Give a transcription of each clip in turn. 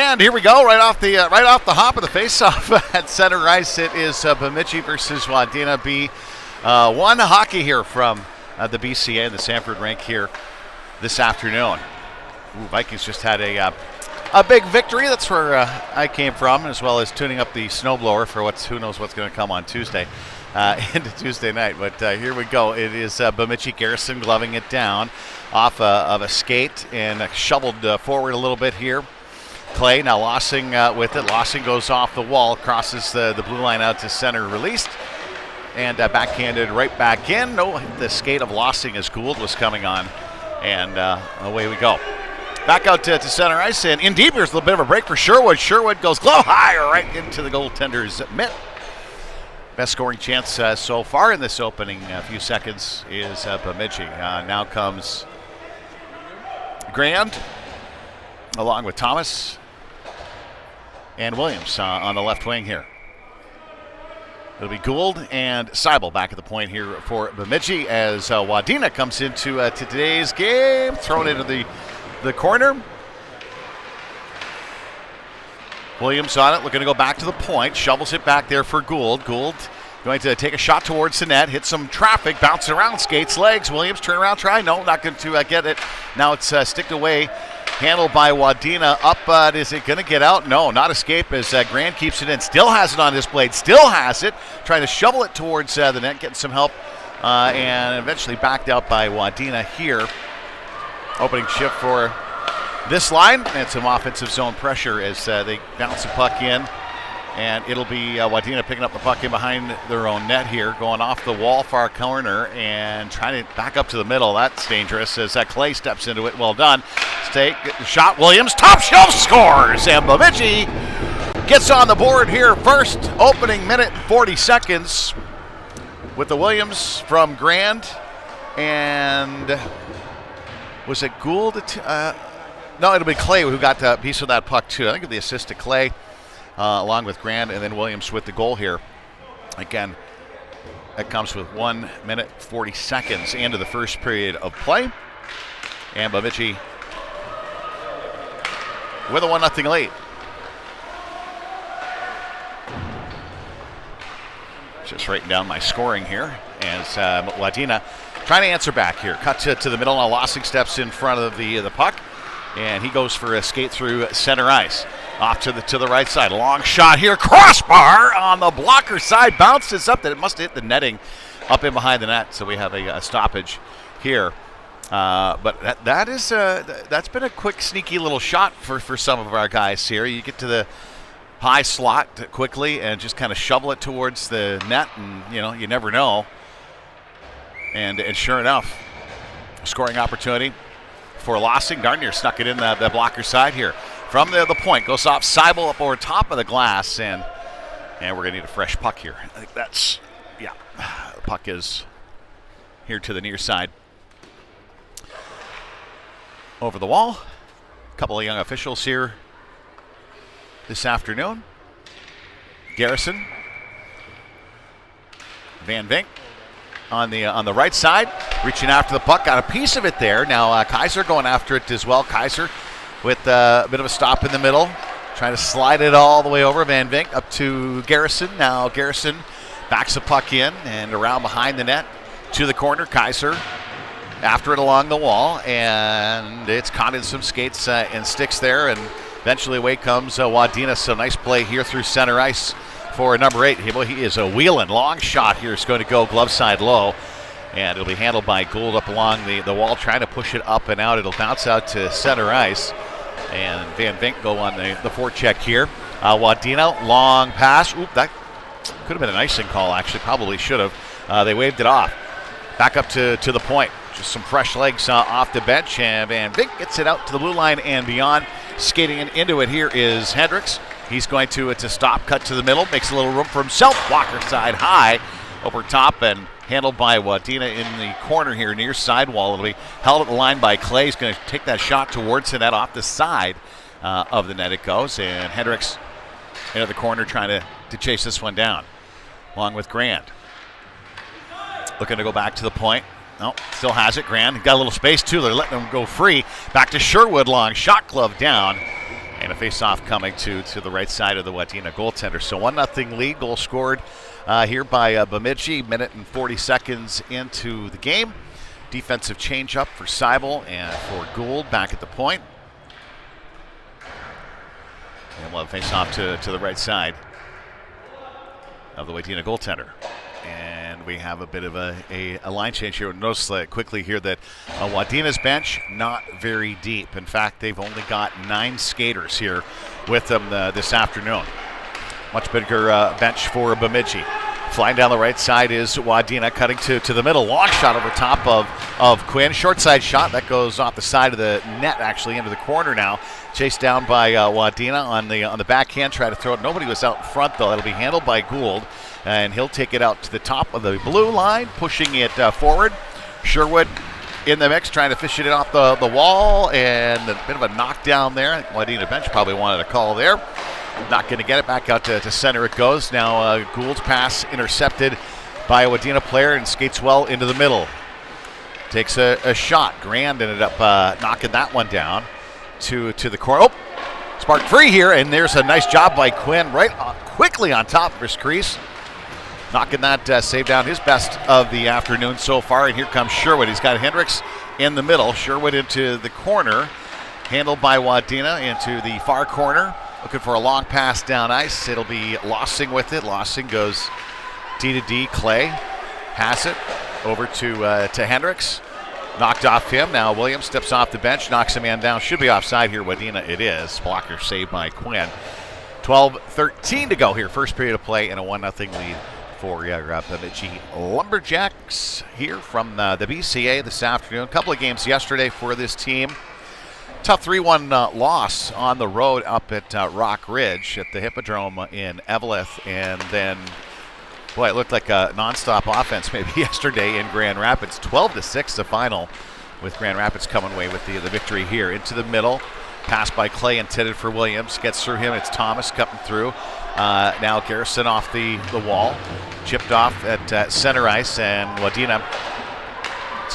And here we go, right off the hop of the face-off at center ice. It is Bemidji versus Wadena B1 hockey here from the BCA and the Sanford rink here this afternoon. Vikings just had a big victory. That's where I came from, as well as tuning up the snowblower for who knows what's going to come on Tuesday into Tuesday night. But here we go. It is Bemidji Garrison gloving it down off of a skate and shoveled forward a little bit here. Clay now Lossing with it. Lossing goes off the wall, crosses the blue line out to center, released, and backhanded right back in. No, the skate of Lossing as Gould was coming on, and away we go. Back out to center ice, and in deep, here's a little bit of a break for Sherwood. Sherwood goes glove high right into the goaltender's mitt. Best scoring chance so far in this opening few seconds is Bemidji. Now comes Grand, along with Thomas and Williams on the left wing here. It'll be Gould and Seibel back at the point here for Bemidji as Wadena comes into today's game, thrown into the corner. Williams on it, looking to go back to the point, shovels it back there for Gould. Gould going to take a shot towards the net, hit some traffic, bouncing around, skates, legs. Williams, turn around, try. No, not going to get it. Now it's sticked away. Handled by Wadena. Up, is it going to get out? No, not escape as Grand keeps it in. Still has it on his blade. Still has it. Trying to shovel it towards the net, getting some help. And eventually backed out by Wadena here. Opening shift for this line. And some offensive zone pressure as they bounce the puck in. And it'll be Wadena picking up the puck in behind their own net here, going off the wall far corner and trying to back up to the middle. That's dangerous as Clay steps into it. Well done. Stake, shot, Williams, top shelf, scores! And Bemidji gets on the board here first, opening minute 40 seconds with the Williams from Grand. And was it Gould? No, it'll be Clay who got a piece of that puck too. I think the assist to Clay. Along with Grand, and then Williams with the goal here. Again, that comes with 1 minute 40 seconds into the first period of play. And Bemidji with a 1-0 lead. Just writing down my scoring here as Wadena trying to answer back here. Cut to the middle. Now Lossing steps in front of the puck, and he goes for a skate through center ice. Off to the right side. Long shot here. Crossbar on the blocker side. Bounces up. That it must hit the netting up in behind the net. So we have a stoppage here. But that's been a quick, sneaky little shot for some of our guys here. You get to the high slot quickly and just kind of shovel it towards the net, and you never know. And sure enough, scoring opportunity for Lossing. Darnier snuck it in the blocker side here. From the point, goes off Seibel up over top of the glass, and we're going to need a fresh puck here. I think that's, the puck is here to the near side. Over the wall. A couple of young officials here this afternoon. Garrison. Van Vink on the right side, reaching after the puck, got a piece of it there. Now Kaiser going after it as well. Kaiser with a bit of a stop in the middle, trying to slide it all the way over. Van Vink up to Garrison. Now Garrison backs the puck in and around behind the net to the corner. Kaiser after it along the wall, and it's caught in some skates and sticks there, and eventually away comes Wadena. So nice play here through center ice for number 8. He is a wheeling long shot here. It's going to go glove side low. And it'll be handled by Gould up along the wall, trying to push it up and out. It'll bounce out to center ice. And Van Vink go on the forecheck here. Wadena, long pass. Oop, that could have been an icing call, actually. Probably should have. They waved it off. Back up to the point. Just some fresh legs off the bench. And Van Vink gets it out to the blue line and beyond. Skating into it here is Hendricks. He's going to stop, cut to the middle. Makes a little room for himself. Blocker side high over top, and handled by Wadena in the corner here near sidewall. It'll be held at the line by Clay. He's going to take that shot towards the net off the side of the net it goes. And Hendricks into the corner trying to chase this one down along with Grand. Looking to go back to the point. No, still has it. Grand got a little space too. They're letting him go free. Back to Sherwood. Long shot glove down. And a face-off coming to the right side of the Wadena goaltender. So 1-0 lead. Goal scored here by Bemidji. Minute and 40 seconds into the game. Defensive change-up for Seibel and for Gould back at the point. And we'll have a face-off to the right side of the Wadena goaltender. And we have a bit of a line change here. Notice quickly here that Wadena's bench, not very deep. In fact, they've only got 9 skaters here with them this afternoon. Much bigger bench for Bemidji. Flying down the right side is Wadena, cutting to the middle. Long shot over top of Quinn. Short side shot that goes off the side of the net, actually into the corner now. Chased down by Wadena on the backhand. Try to throw it. Nobody was out in front though. It'll be handled by Gould, and he'll take it out to the top of the blue line, pushing it forward. Sherwood in the mix, trying to fish it off the wall, and a bit of a knockdown there. I think Wadena bench probably wanted a call there. Not going to get it. Back out to center it goes. Now Gould's pass intercepted by a Wadena player and skates well into the middle. Takes a shot. Grand ended up knocking that one down to the corner. Oh, spark free here, and there's a nice job by Quinn right quickly on top of his crease. Knocking that save down, his best of the afternoon so far. And here comes Sherwood. He's got Hendricks in the middle. Sherwood into the corner. Handled by Wadena into the far corner. Looking for a long pass down ice. It'll be Lossing with it. Lossing goes D to D. Clay has it over to Hendricks. Knocked off him. Now Williams steps off the bench, knocks a man down. Should be offside here. Wadena it is. Blocker saved by Quinn. 12-13 to go here. First period of play and a 1-0 lead for Bemidji Lumberjacks here from the BCA this afternoon. A couple of games yesterday for this team. Tough 3-1 loss on the road up at Rock Ridge at the Hippodrome in Eveleth. And then, boy, it looked like a nonstop offense maybe yesterday in Grand Rapids. 12-6 the final, with Grand Rapids coming away with the victory here. Into the middle, pass by Clay intended for Williams. Gets through him, it's Thomas cutting through. Now Garrison off the wall. Chipped off at center ice, and Wadena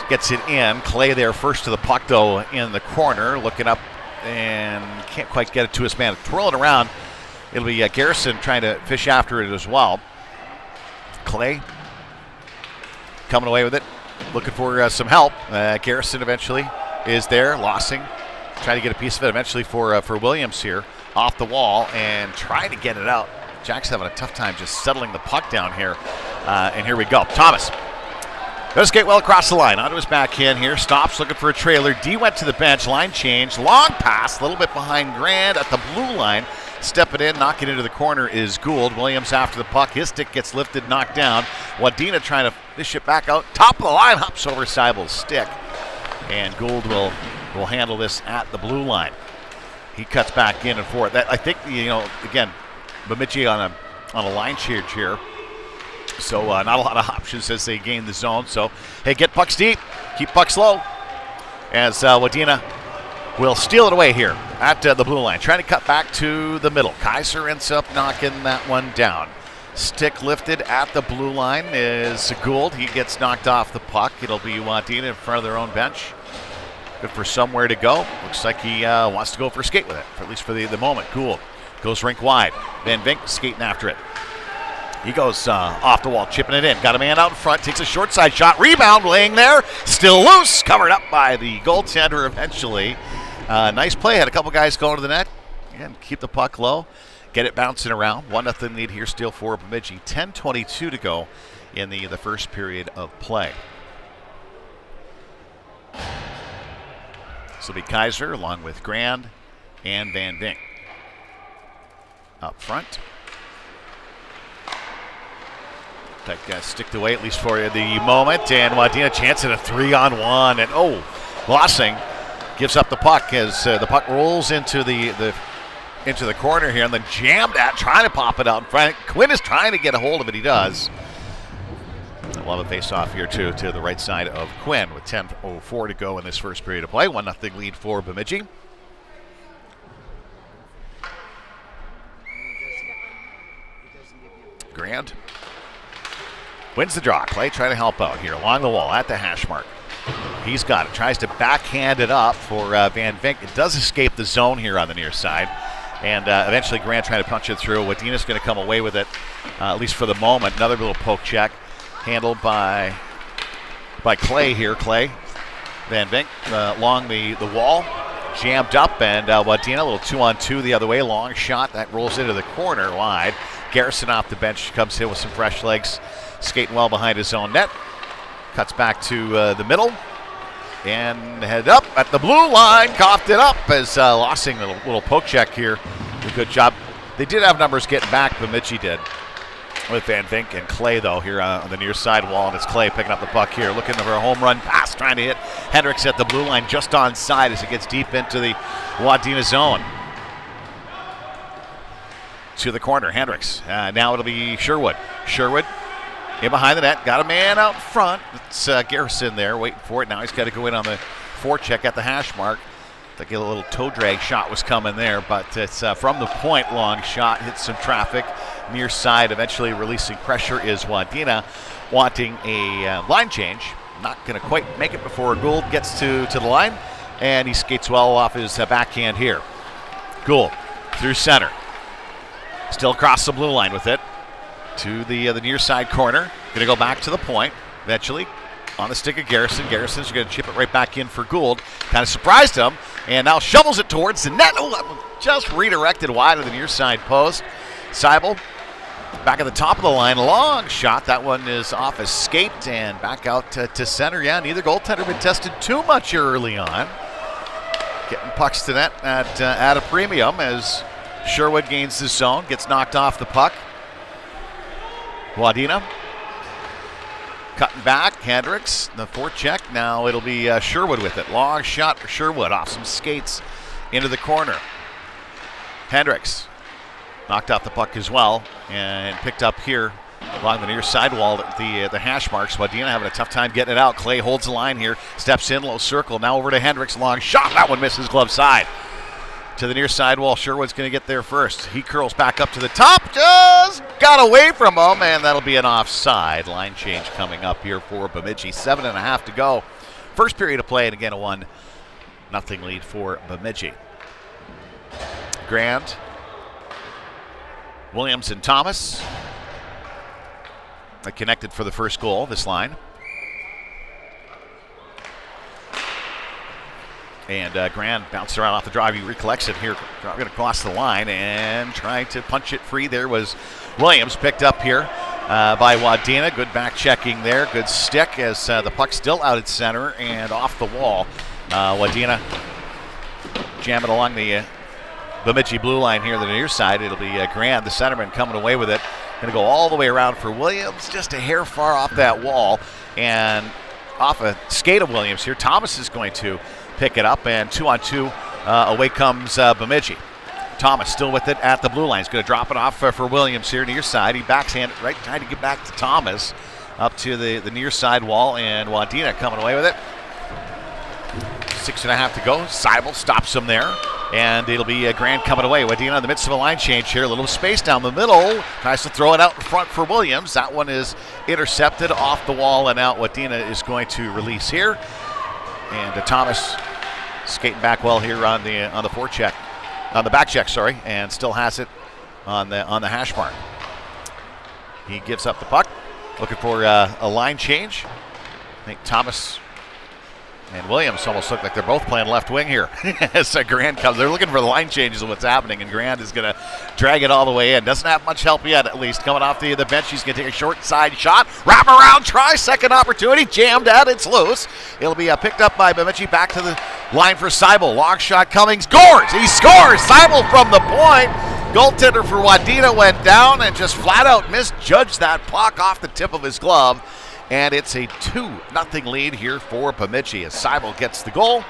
gets it in. Clay there first to the puck, though, in the corner. Looking up and can't quite get it to his man. Twirl it around. It'll be Garrison trying to fish after it as well. Clay coming away with it. Looking for some help. Garrison eventually is there. Lossing trying to get a piece of it eventually for Williams here. Off the wall and trying to get it out. Jack's having a tough time just settling the puck down here. And here we go. Thomas does skate well across the line. Onto his backhand here. Stops looking for a trailer. D went to the bench. Line change. Long pass. A little bit behind Grand at the blue line. Step it in. Knock it into the corner is Gould. Williams after the puck. His stick gets lifted. Knocked down. Wadena trying to fish it back out. Top of the line. Hops over Seibel's stick. And Gould will handle this at the blue line. He cuts back in and forth. I think, again, Bemidji on a line change here. So not a lot of options as they gain the zone. So, hey, get pucks deep. Keep pucks low. As Wadena will steal it away here at the blue line. Trying to cut back to the middle. Kaiser ends up knocking that one down. Stick lifted at the blue line is Gould. He gets knocked off the puck. It'll be Wadena in front of their own bench. Good for somewhere to go. Looks like he wants to go for a skate with it, at least for the moment. Gould goes rink wide. Van Vink skating after it. He goes off the wall, chipping it in. Got a man out in front, takes a short side shot. Rebound laying there. Still loose. Covered up by the goaltender eventually. Nice play. Had a couple guys going to the net. Again, keep the puck low. Get it bouncing around. 1-0 lead here still for Bemidji. 10:22 to go in the first period of play. This will be Kaiser along with Grand and Van Vink. Up front. That sticked away at least for the moment. And Wadena chance at a 3-on-1. And Lossing gives up the puck as the puck rolls into the corner here and then jammed at, trying to pop it out in front. Quinn is trying to get a hold of it. He does. We'll have a face-off here to the right side of Quinn with 10:04 to go in this first period of play. 1-0 lead for Bemidji. Grand wins the draw. Clay trying to help out here along the wall at the hash mark. He's got it. Tries to backhand it up for Van Vink. It does escape the zone here on the near side. And eventually Grant trying to punch it through. Wadena's going to come away with it, at least for the moment. Another little poke check handled by Clay here. Clay Van Vink along the wall. Jammed up, and Wadena, a little 2-on-2 the other way. Long shot that rolls into the corner wide. Garrison off the bench comes in with some fresh legs, skating well behind his own net. Cuts back to the middle and head up at the blue line. Coughed it up as Lossing, a little poke check here. A good job. They did have numbers getting back, Bemidji did, with Van Vink and Clay, though, here on the near side wall. And it's Clay picking up the puck here, looking for a home run pass, trying to hit Hendricks at the blue line just onside as it gets deep into the Wadena zone. To the corner, Hendricks. Now it'll be Sherwood. Sherwood in behind the net, got a man out front. It's Garrison there waiting for it. Now he's got to go in on the forecheck at the hash mark. I think a little toe drag shot was coming there, but it's from the point, long shot, hits some traffic. Near side, eventually releasing pressure is Wadena, wanting a line change. Not going to quite make it before Gould gets to the line, and he skates well off his backhand here. Gould through center. Still across the blue line with it to the near side corner. Going to go back to the point eventually on the stick of Garrison. Garrison's going to chip it right back in for Gould. Kind of surprised him, and now shovels it towards the net. Oh, just redirected wide of the near side post. Seibel back at the top of the line, long shot. That one is off a skate and back out to center. Yeah, neither goaltender been tested too much early on. Getting pucks to net at a premium as Sherwood gains the zone, gets knocked off the puck. Wadena cutting back, Hendricks, the forecheck. Now it'll be Sherwood with it. Long shot for Sherwood off some skates into the corner. Hendricks knocked off the puck as well and picked up here along the near sidewall at the hash marks. Wadena having a tough time getting it out. Clay holds the line here, steps in, low circle. Now over to Hendricks, long shot. That one misses glove side. To the near sidewall, Sherwood's going to get there first. He curls back up to the top, just got away from him, and that'll be an offside. Line change coming up here for Bemidji. 7.5 to go. First period of play, and again a 1-0 lead for Bemidji. Grand, Williams, and Thomas connected for the first goal, this line. And Grand bounced around off the drive. He recollects it here, driving across the line and trying to punch it free. There was Williams, picked up here by Wadena. Good back checking there. Good stick as the puck's still out at center and off the wall. Wadena jamming along the Bemidji blue line here on the near side. It'll be Grand, the centerman, coming away with it. Going to go all the way around for Williams, just a hair far off that wall. And off a skate of Williams here, Thomas is going to pick it up, and 2-on-2 away comes Bemidji. Thomas still with it at the blue line. He's going to drop it off for Williams here near side. He backhand it right, trying to get back to Thomas up to the near side wall, and Wadena coming away with it. 6.5 to go. Seibel stops him there, and it'll be Grand coming away. Wadena in the midst of a line change here. A little space down the middle. Tries to throw it out in front for Williams. That one is intercepted off the wall and out. Wadena is going to release here. And Thomas skating back well here on the forecheck, on the back check, sorry, and still has it on the hash mark. He gives up the puck, looking for a line change. I think Thomas and Williams almost look like they're both playing left wing here. As Grand comes, they're looking for the line changes of what's happening, and Grand is going to drag it all the way in. Doesn't have much help yet, at least. Coming off the bench, he's going to take a short side shot. Wrap around, try, second opportunity, jammed out, it's loose. It'll be picked up by Bemidji, back to the line for Seibel. Long shot coming, scores! He scores! Seibel from the point. Goaltender for Wadena went down and just flat out misjudged that puck off the tip of his glove. And it's a 2-0 lead here for Bemidji as Seibel gets the goal.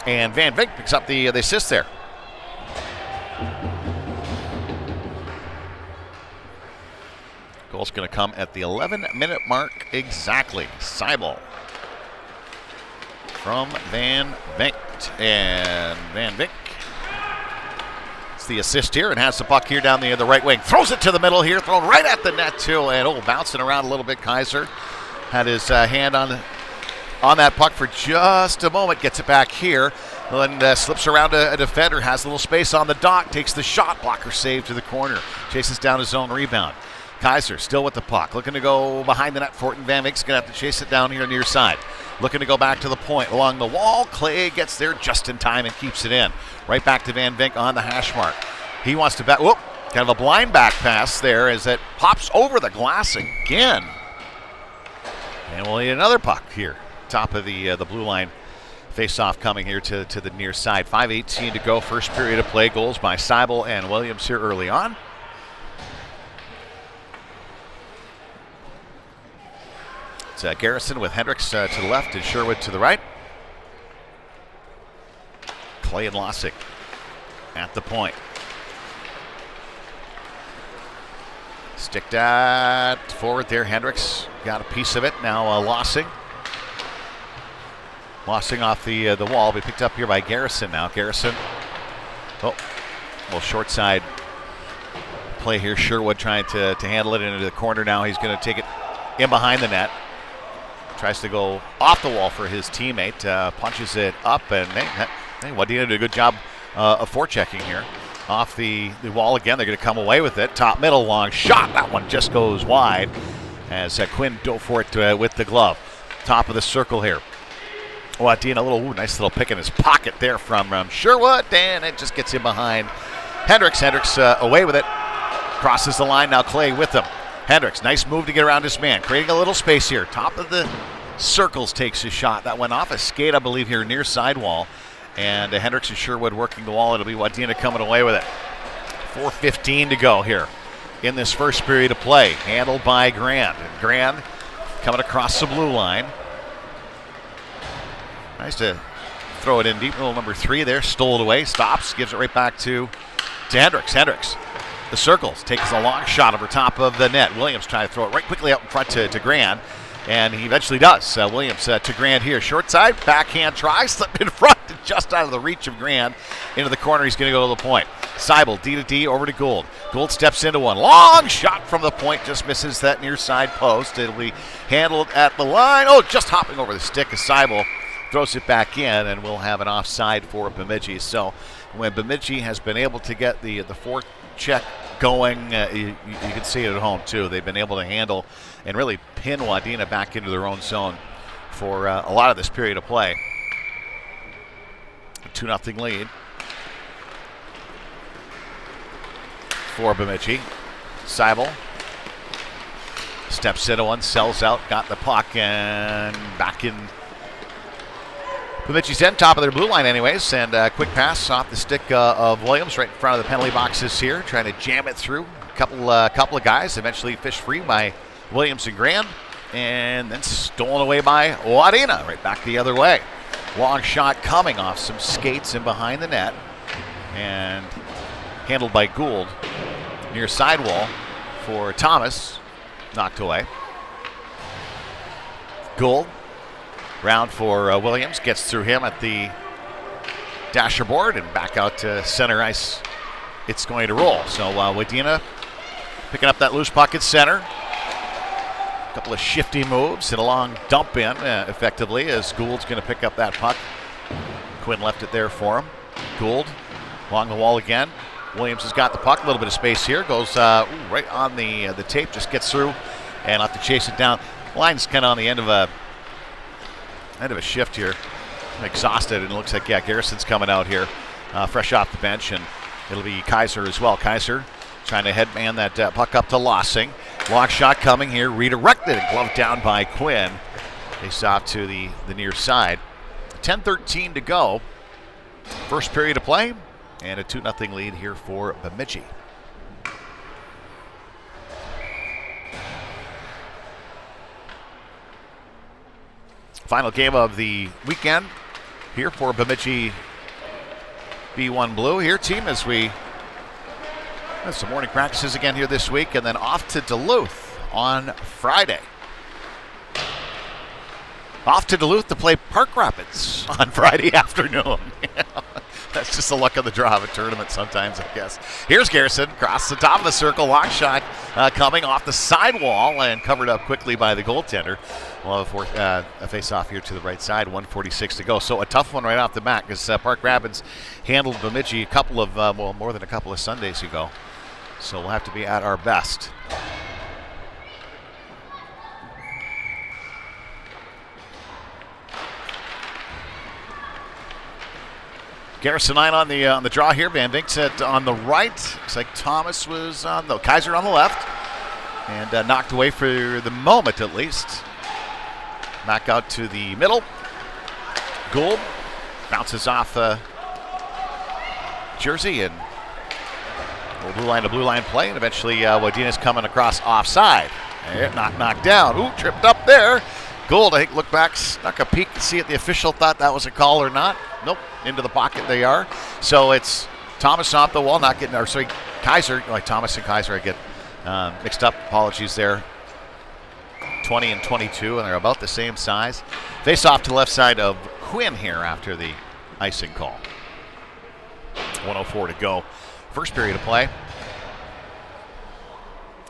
And Van Vink picks up the assist there. Goal's going to come at the 11-minute mark exactly. Seibel from Van Vink. And Van Vink, the assist here, and has the puck here down the right wing. Throws it to the middle here, thrown right at the net too, and bouncing around a little bit. Kaiser had his hand on on that puck for just a moment. Gets it back here. Then slips around a defender. Has a little space on the dot. Takes the shot. Blocker save to the corner. Chases down his own rebound. Kaiser still with the puck. Looking to go behind the net. Fortin Van Vink's going to have to chase it down here near side. Looking to go back to the point along the wall. Clay gets there just in time and keeps it in. Right back to Van Vink on the hash mark. He wants to back. Whoop. Kind of a blind back pass there as it pops over the glass again. And we'll need another puck here. Top of the blue line. Face-off coming here to the near side. 5:18 to go. First period of play. Goals by Seibel and Williams here early on. It's Garrison with Hendricks to the left and Sherwood to the right. Clay and Lossick at the point. Stick that forward there. Hendricks got a piece of it. Now Lossing. Lossing off the wall. Be picked up here by Garrison now. Garrison. Oh, little short side play here. Sherwood trying to handle it into the corner now. He's going to take it in behind the net. Tries to go off the wall for his teammate. Punches it up, and Wadena did a good job of forechecking here. Off the wall again. They're going to come away with it. Top middle, long shot. That one just goes wide as Quinn dove for it with the glove. Top of the circle here. Wadena, a little nice little pick in his pocket there from Sherwood, and it just gets in behind Hendricks. Hendricks away with it. Crosses the line. Now Clay with him. Hendricks, nice move to get around his man. Creating a little space here. Top of the circles takes his shot. That went off a skate, I believe, here near sidewall. And Hendricks and Sherwood working the wall. It'll be Wadena coming away with it. 4:15 to go here in this first period of play. Handled by Grand. And Grand coming across the blue line. Nice to throw it in deep. Little number 3 there. Stole it away. Stops. Gives it right back to Hendricks. Hendricks. The circles. Takes a long shot over top of the net. Williams trying to throw it right quickly out in front to Grand. And he eventually does. Williams to Grand here. Short side. Backhand try. Slipped in front. Just out of the reach of Grand. Into the corner. He's going to go to the point. Seibel. D to D over to Gould. Gould steps into one. Long shot from the point. Just misses that near side post. It'll be handled at the line. Oh, just hopping over the stick of Seibel. Throws it back in, and we'll have an offside for Bemidji. So when Bemidji has been able to get the forecheck going, you can see it at home too. They've been able to handle and really pin Wadena back into their own zone for a lot of this period of play. 2-0 lead for Bemidji. Seibel steps into one, sells out, got the puck, and back in Bemidji's end, top of their blue line anyways, and quick pass off the stick of Williams right in front of the penalty boxes here, trying to jam it through. Couple of guys, eventually fished free by Williams and Grand, and then stolen away by Wadena, right back the other way. Long shot coming off some skates in behind the net, and handled by Gould near sidewall for Thomas, knocked away. Gould. Round for Williams, gets through him at the dasher board and back out to center ice. It's going to roll. So Wadena picking up that loose puck at center. A couple of shifty moves and a long dump in effectively as Gould's going to pick up that puck. Quinn left it there for him. Gould along the wall again. Williams has got the puck, a little bit of space here. Goes right on the tape, just gets through and have to chase it down. Line's kind of on the end of a shift here. I'm exhausted, and it looks like, Garrison's coming out here fresh off the bench, and it'll be Kaiser as well. Kaiser trying to headman that puck up to Lossing. Long shot coming here, redirected and gloved down by Quinn. Face off to the near side. 10:13 to go. First period of play, and a 2-0 lead here for Bemidji. Final game of the weekend here for Bemidji B1 Blue here team as we have some morning practices again here this week, and then off to Duluth on Friday. Off to Duluth to play Park Rapids on Friday afternoon. That's just the luck of the draw of a tournament sometimes, I guess. Here's Garrison across the top of the circle, long shot. coming off the sidewall and covered up quickly by the goaltender. We'll have a face-off here to the right side, 1:46 to go. So a tough one right off the bat because Park Rapids handled Bemidji a couple of, more than a couple of Sundays ago. So we'll have to be at our best. Garrison 9 on the draw here. Van Vink's on the right. Looks like Thomas was on the Kaiser on the left, and knocked away for the moment at least. Back out to the middle. Gould bounces off jersey and blue line to blue line play, and eventually Wadena's coming across offside. Knocked down. Ooh, tripped up there. Gould, I think, looked back, snuck a peek to see if the official thought that was a call or not. Nope, into the pocket they are. So it's Thomas off the wall, not getting, or sorry, Kaiser, like Thomas and Kaiser, I get mixed up. Apologies there. 20 and 22, and they're about the same size. Face off to the left side of Quinn here after the icing call. 1:04 to go. First period of play.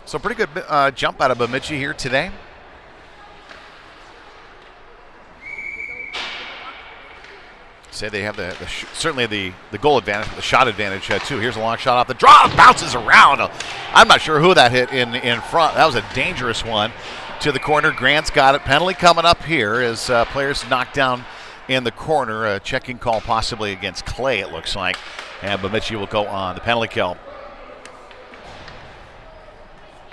So pretty good jump out of Bemidji here today. Say they have certainly the goal advantage, but the shot advantage too. Here's a long shot off the draw, bounces around. I'm not sure who that hit in front. That was a dangerous one to the corner. Grant's got it. Penalty coming up here as players knocked down in the corner. A checking call possibly against Clay, it looks like, and Bemidji will go on the penalty kill.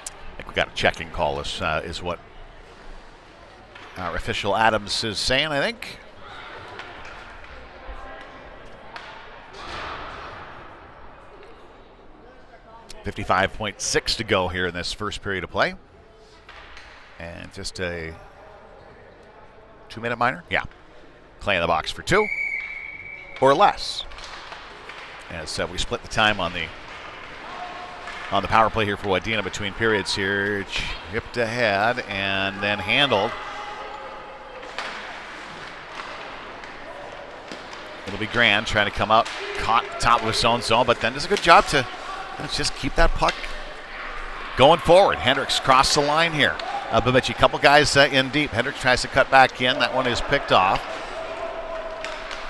I think we got a checking call is what our official Adams is saying, I think. 55.6 to go here in this first period of play. And just a 2-minute minor? Yeah. Clay in the box for 2 or less. As we split the time on the power play here for Wadena between periods here. Chipped ahead and then handled. It'll be Grand trying to come out, caught top of his own zone, but then does a good job to just keep that puck going forward. Hendricks crossed the line here. Bemidji, a couple guys in deep. Hendricks tries to cut back in. That one is picked off.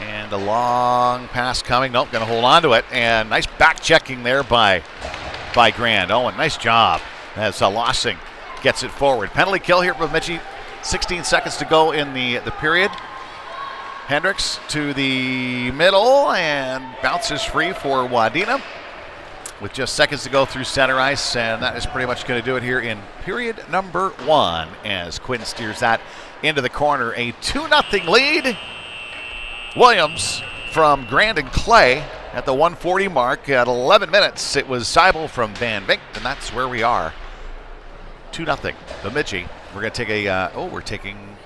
And a long pass coming. Nope, going to hold on to it. And nice back checking there by Grand. Owen, nice job as Lossing gets it forward. Penalty kill here for Bemidji. 16 seconds to go in the period. Hendricks to the middle and bounces free for Wadena with just seconds to go through center ice, and that is pretty much going to do it here in period number 1 as Quinn steers that into the corner. A 2-0 lead. Williams from Grand and Clay at the 1:40 mark. At 11 minutes, it was Seibel from Van Vink, and that's where we are. 2-0 Bemidji. We're going to take we're taking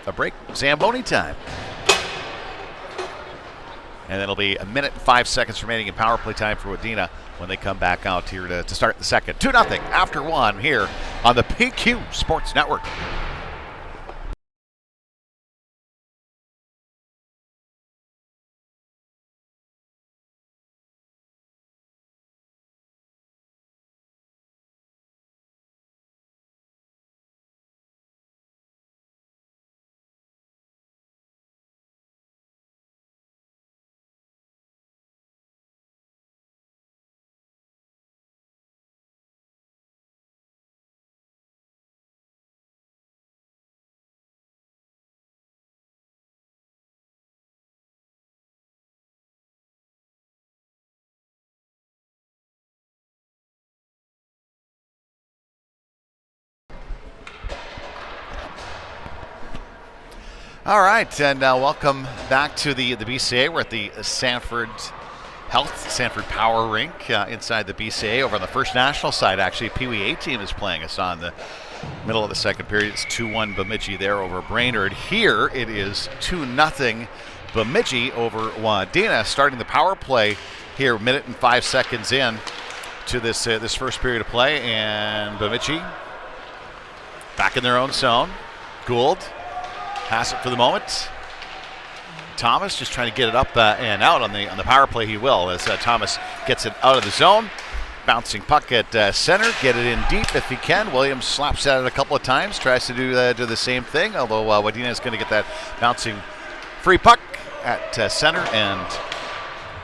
a break. Zamboni time. And it'll be 1 minute and 5 seconds remaining in power play time for Wadena when they come back out here to start the second. 2-0 after 1 here on the PQ Sports Network. All right, and welcome back to the BCA. We're at the Sanford Power Rink inside the BCA. Over on the First National side, actually, Peewee A team is playing us on the middle of the second period. It's 2-1 Bemidji there over Brainerd. Here it is 2-0 Bemidji over Wadena, starting the power play here, 1 minute and 5 seconds in to this first period of play, and Bemidji back in their own zone. Gould pass it for the moment. Thomas just trying to get it up and out on the power play. He will as Thomas gets it out of the zone. bouncing puck at center. Get it in deep if he can. Williams slaps at it a couple of times. Tries to do the same thing, although Wadena is going to get that bouncing free puck at center and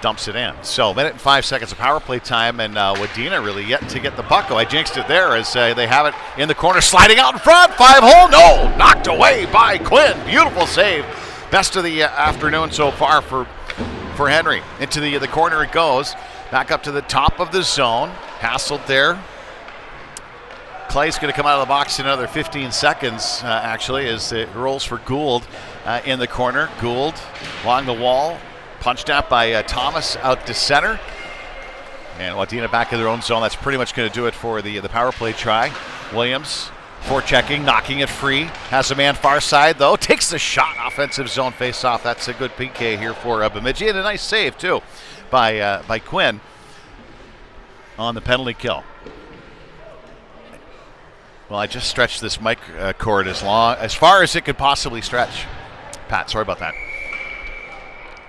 dumps it in. So 1 minute and 5 seconds of power play time, and Wadena really yet to get the puck. Oh, I jinxed it there as they have it in the corner, sliding out in front. 5-hole, no! Knocked away by Quinn. Beautiful save. Best of the afternoon so far for Henry. Into the corner it goes. Back up to the top of the zone. Hassled there. Clay's going to come out of the box in another 15 seconds, actually, as it rolls for Gould in the corner. Gould along the wall. Punched out by Thomas out to center. And Wadena back in their own zone. That's pretty much going to do it for the power play try. Williams forechecking, knocking it free. Has a man far side, though. Takes the shot. Offensive zone face-off. That's a good PK here for Bemidji. And a nice save, too, by Quinn on the penalty kill. Well, I just stretched this mic cord as far as it could possibly stretch. Pat, sorry about that.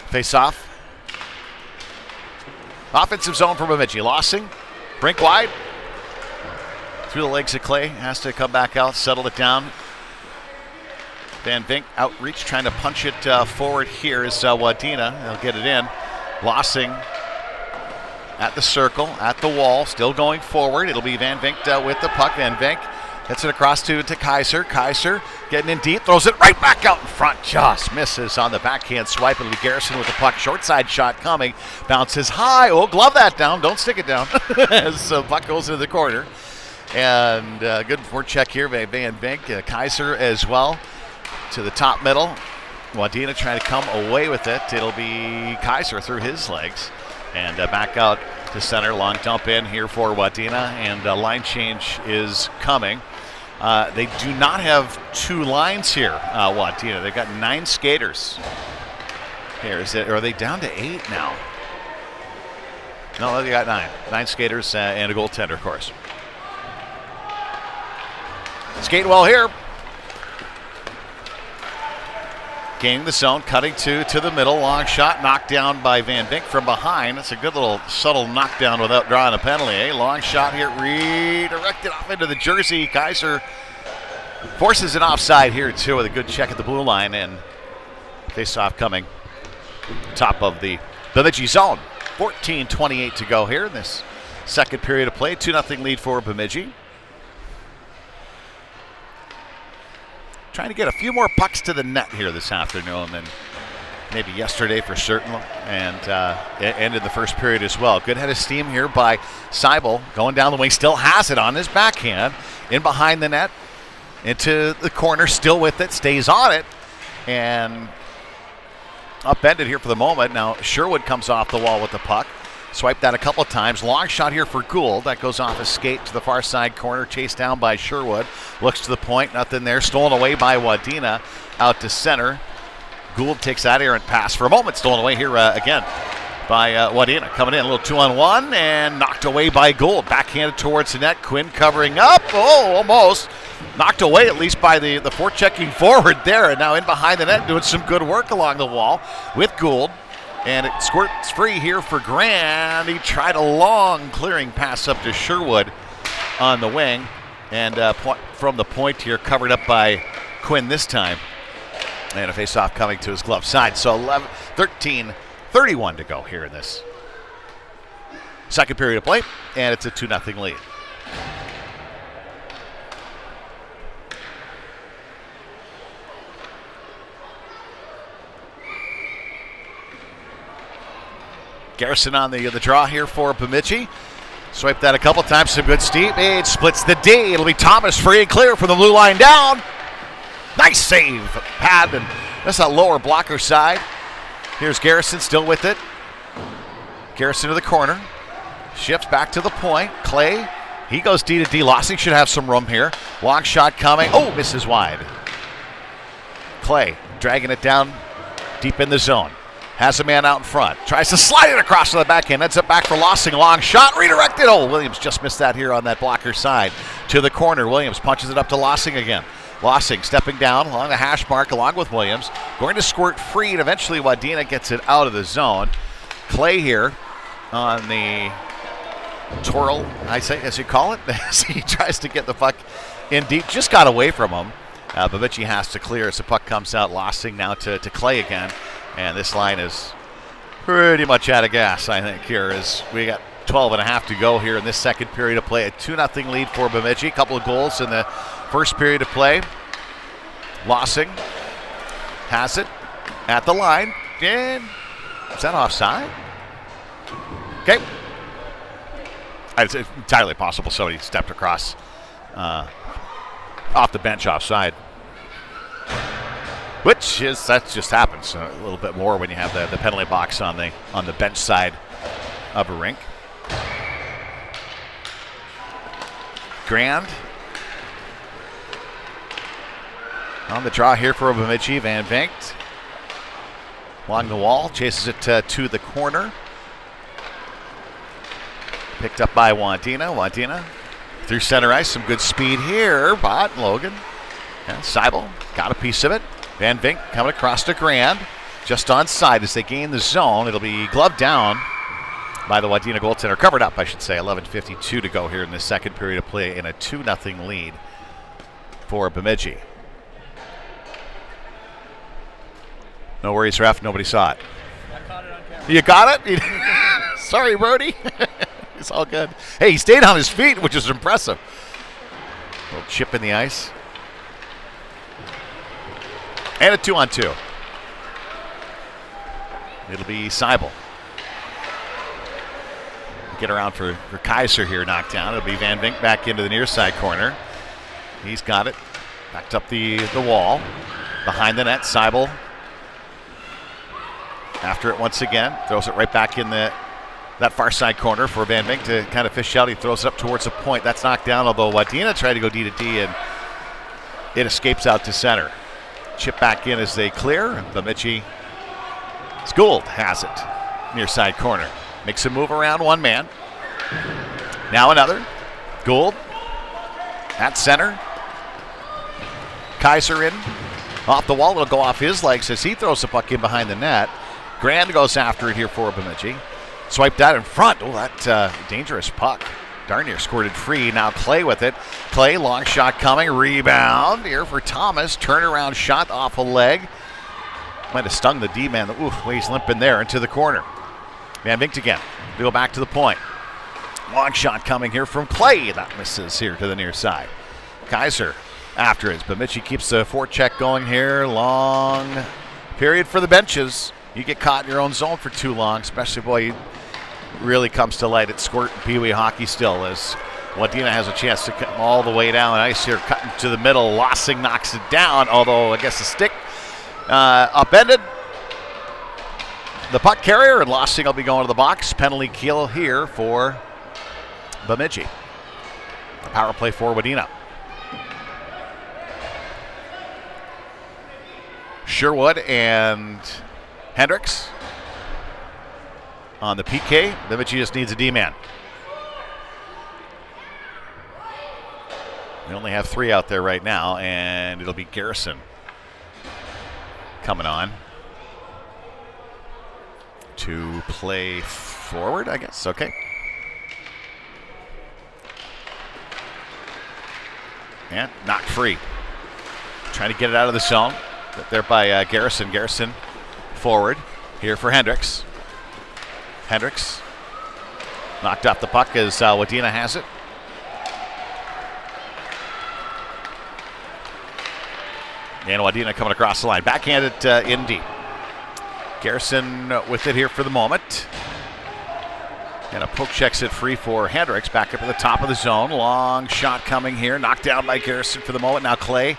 Face-off. Offensive zone for Bemidji. Lossing. Brink wide. Through the legs of Clay. Has to come back out, settle it down. Van Vink outreach, trying to punch it forward here is Wadena. They'll get it in. Lossing at the circle, at the wall, still going forward. It'll be Van Vink with the puck. Van Vink hits it across to Kaiser. Kaiser getting in deep, throws it right back out in front. Just misses on the backhand swipe. It'll be Garrison with the puck. Short side shot coming. Bounces high. Oh, glove that down. Don't stick it down. As the puck goes into the corner. And good forecheck here by Van Vink. Kaiser as well to the top middle. Wadena trying to come away with it. It'll be Kaiser through his legs. And back out to center. Long dump in here for Wadena. And line change is coming. They do not have two lines here, Wadena. They've got 9 skaters. Here, are they down to 8 now? No, they got 9. 9 skaters and a goaltender, of course. Skating well here. Gaining the zone, cutting to the middle. Long shot, knocked down by Van Vink from behind. That's a good little subtle knockdown without drawing a penalty. Eh? Long shot here, redirected off into the jersey. Kaiser forces an offside here, too, with a good check at the blue line. And face-off coming top of the Bemidji zone. 14:28 to go here in this second period of play. 2-0 lead for Bemidji. Trying to get a few more pucks to the net here this afternoon than maybe yesterday for certain, and it ended the first period as well. Good head of steam here by Seibel, going down the wing, still has it on his backhand, in behind the net, into the corner, still with it, stays on it, and upended here for the moment. Now Sherwood comes off the wall with the puck. Swiped that a couple of times. Long shot here for Gould. That goes off a skate to the far side corner. Chased down by Sherwood. Looks to the point. Nothing there. Stolen away by Wadena. Out to center. Gould takes that errant pass for a moment. Stolen away here again by Wadena. Coming in a little 2-on-1 and knocked away by Gould. Backhanded towards the net. Quinn covering up. Oh, almost. Knocked away at least by the forechecking forward there. And now in behind the net doing some good work along the wall with Gould. And it squirts free here for Grand. He tried a long clearing pass up to Sherwood on the wing. And from the point here, covered up by Quinn this time. And a face-off coming to his glove side. So 13:31 to go here in this second period of play. And it's a 2-0 lead. Garrison on the draw here for Bemidji. Swipe that a couple times, some good speed. Splits the D. It'll be Thomas free and clear from the blue line down. Nice save, Pat, and that's that lower blocker side. Here's Garrison still with it. Garrison to the corner. Shifts back to the point. Clay, he goes D to D. Lossing should have some room here. Long shot coming. Oh, misses wide. Clay dragging it down deep in the zone. Has a man out in front. Tries to slide it across to the backhand. Ends up back for Lossing. Long shot. Redirected. Oh, Williams just missed that here on that blocker side. To the corner. Williams punches it up to Lossing again. Lossing stepping down along the hash mark along with Williams. Going to squirt free, and eventually Wadena gets it out of the zone. Clay here on the twirl, I say, as you call it, as he tries to get the puck in deep. Just got away from him. Bemidji has to clear as the puck comes out. Lossing now to Clay again. And this line is pretty much out of gas, I think, here as we got 12 and a half to go here in this second period of play. A 2-0 lead for Bemidji. A couple of goals in the first period of play. Lossing has it at the line. And is that offside? Okay. It's entirely possible somebody stepped across off the bench offside. That just happens a little bit more when you have the penalty box on the bench side of a rink. Grand on the draw here for Bemidji. Van Vinkt along the wall, chases it to the corner. Picked up by Wadena. Wadena through center ice. Some good speed here. But Logan. And Seibel got a piece of it. Van Vinkt coming across to Grand. Just onside as they gain the zone. It'll be gloved down by the Wadena goaltender. Covered up, I should say. 11:52 to go here in the second period of play in a 2-0 lead for Bemidji. No worries, ref. Nobody saw it. I caught it on camera. You got it? Sorry, Brody. It's all good. Hey, he stayed on his feet, which is impressive. A little chip in the ice. And a 2-on-2. It'll be Seibel. Get around for Kaiser here, knocked down. It'll be Van Vinkt back into the near side corner. He's got it. Backed up the wall. Behind the net, Seibel. After it once again. Throws it right back in that far side corner for Van Vinkt to kind of fish out. He throws it up towards the point. That's knocked down, although Wadena tried to go D to D, and it escapes out to center. Chip back in as they clear. Bemidji. Gould has it. Near side corner. Makes a move around one man. Now another. Gould. At center. Kaiser in. Off the wall. It'll go off his legs as he throws the puck in behind the net. Grand goes after it here for Bemidji. Swiped out in front. Oh, that dangerous puck. Darn near squirted free. Now Clay with it. Clay, long shot coming. Rebound here for Thomas. Turnaround shot off a leg. Might have stung the D-man. Ooh, he's limping there into the corner. Van Vinkt again. We go back to the point. Long shot coming here from Clay. That misses here to the near side. Kaiser after it. Bemidji keeps the forecheck going here. Long period for the benches. You get caught in your own zone for too long, especially, boy, really comes to light at Squirt and Peewee hockey still as Wadena has a chance to come all the way down the ice here, cutting to the middle. Lossing knocks it down, although I guess the stick upended the puck carrier, and Lossing will be going to the box. Penalty kill here for Bemidji. A power play for Wadena. Sherwood and Hendricks on the PK. Bemidji just needs a D-man. We only have 3 out there right now, and it'll be Garrison coming on to play forward, I guess. Okay. And knocked free. Trying to get it out of the zone. There by Garrison. Garrison forward here for Hendricks. Hendricks knocked off the puck as Wadena has it. And Wadena coming across the line. Backhanded in deep. Garrison with it here for the moment. And a poke checks it free for Hendricks. Back up at the top of the zone. Long shot coming here. Knocked down by Garrison for the moment. Now Clay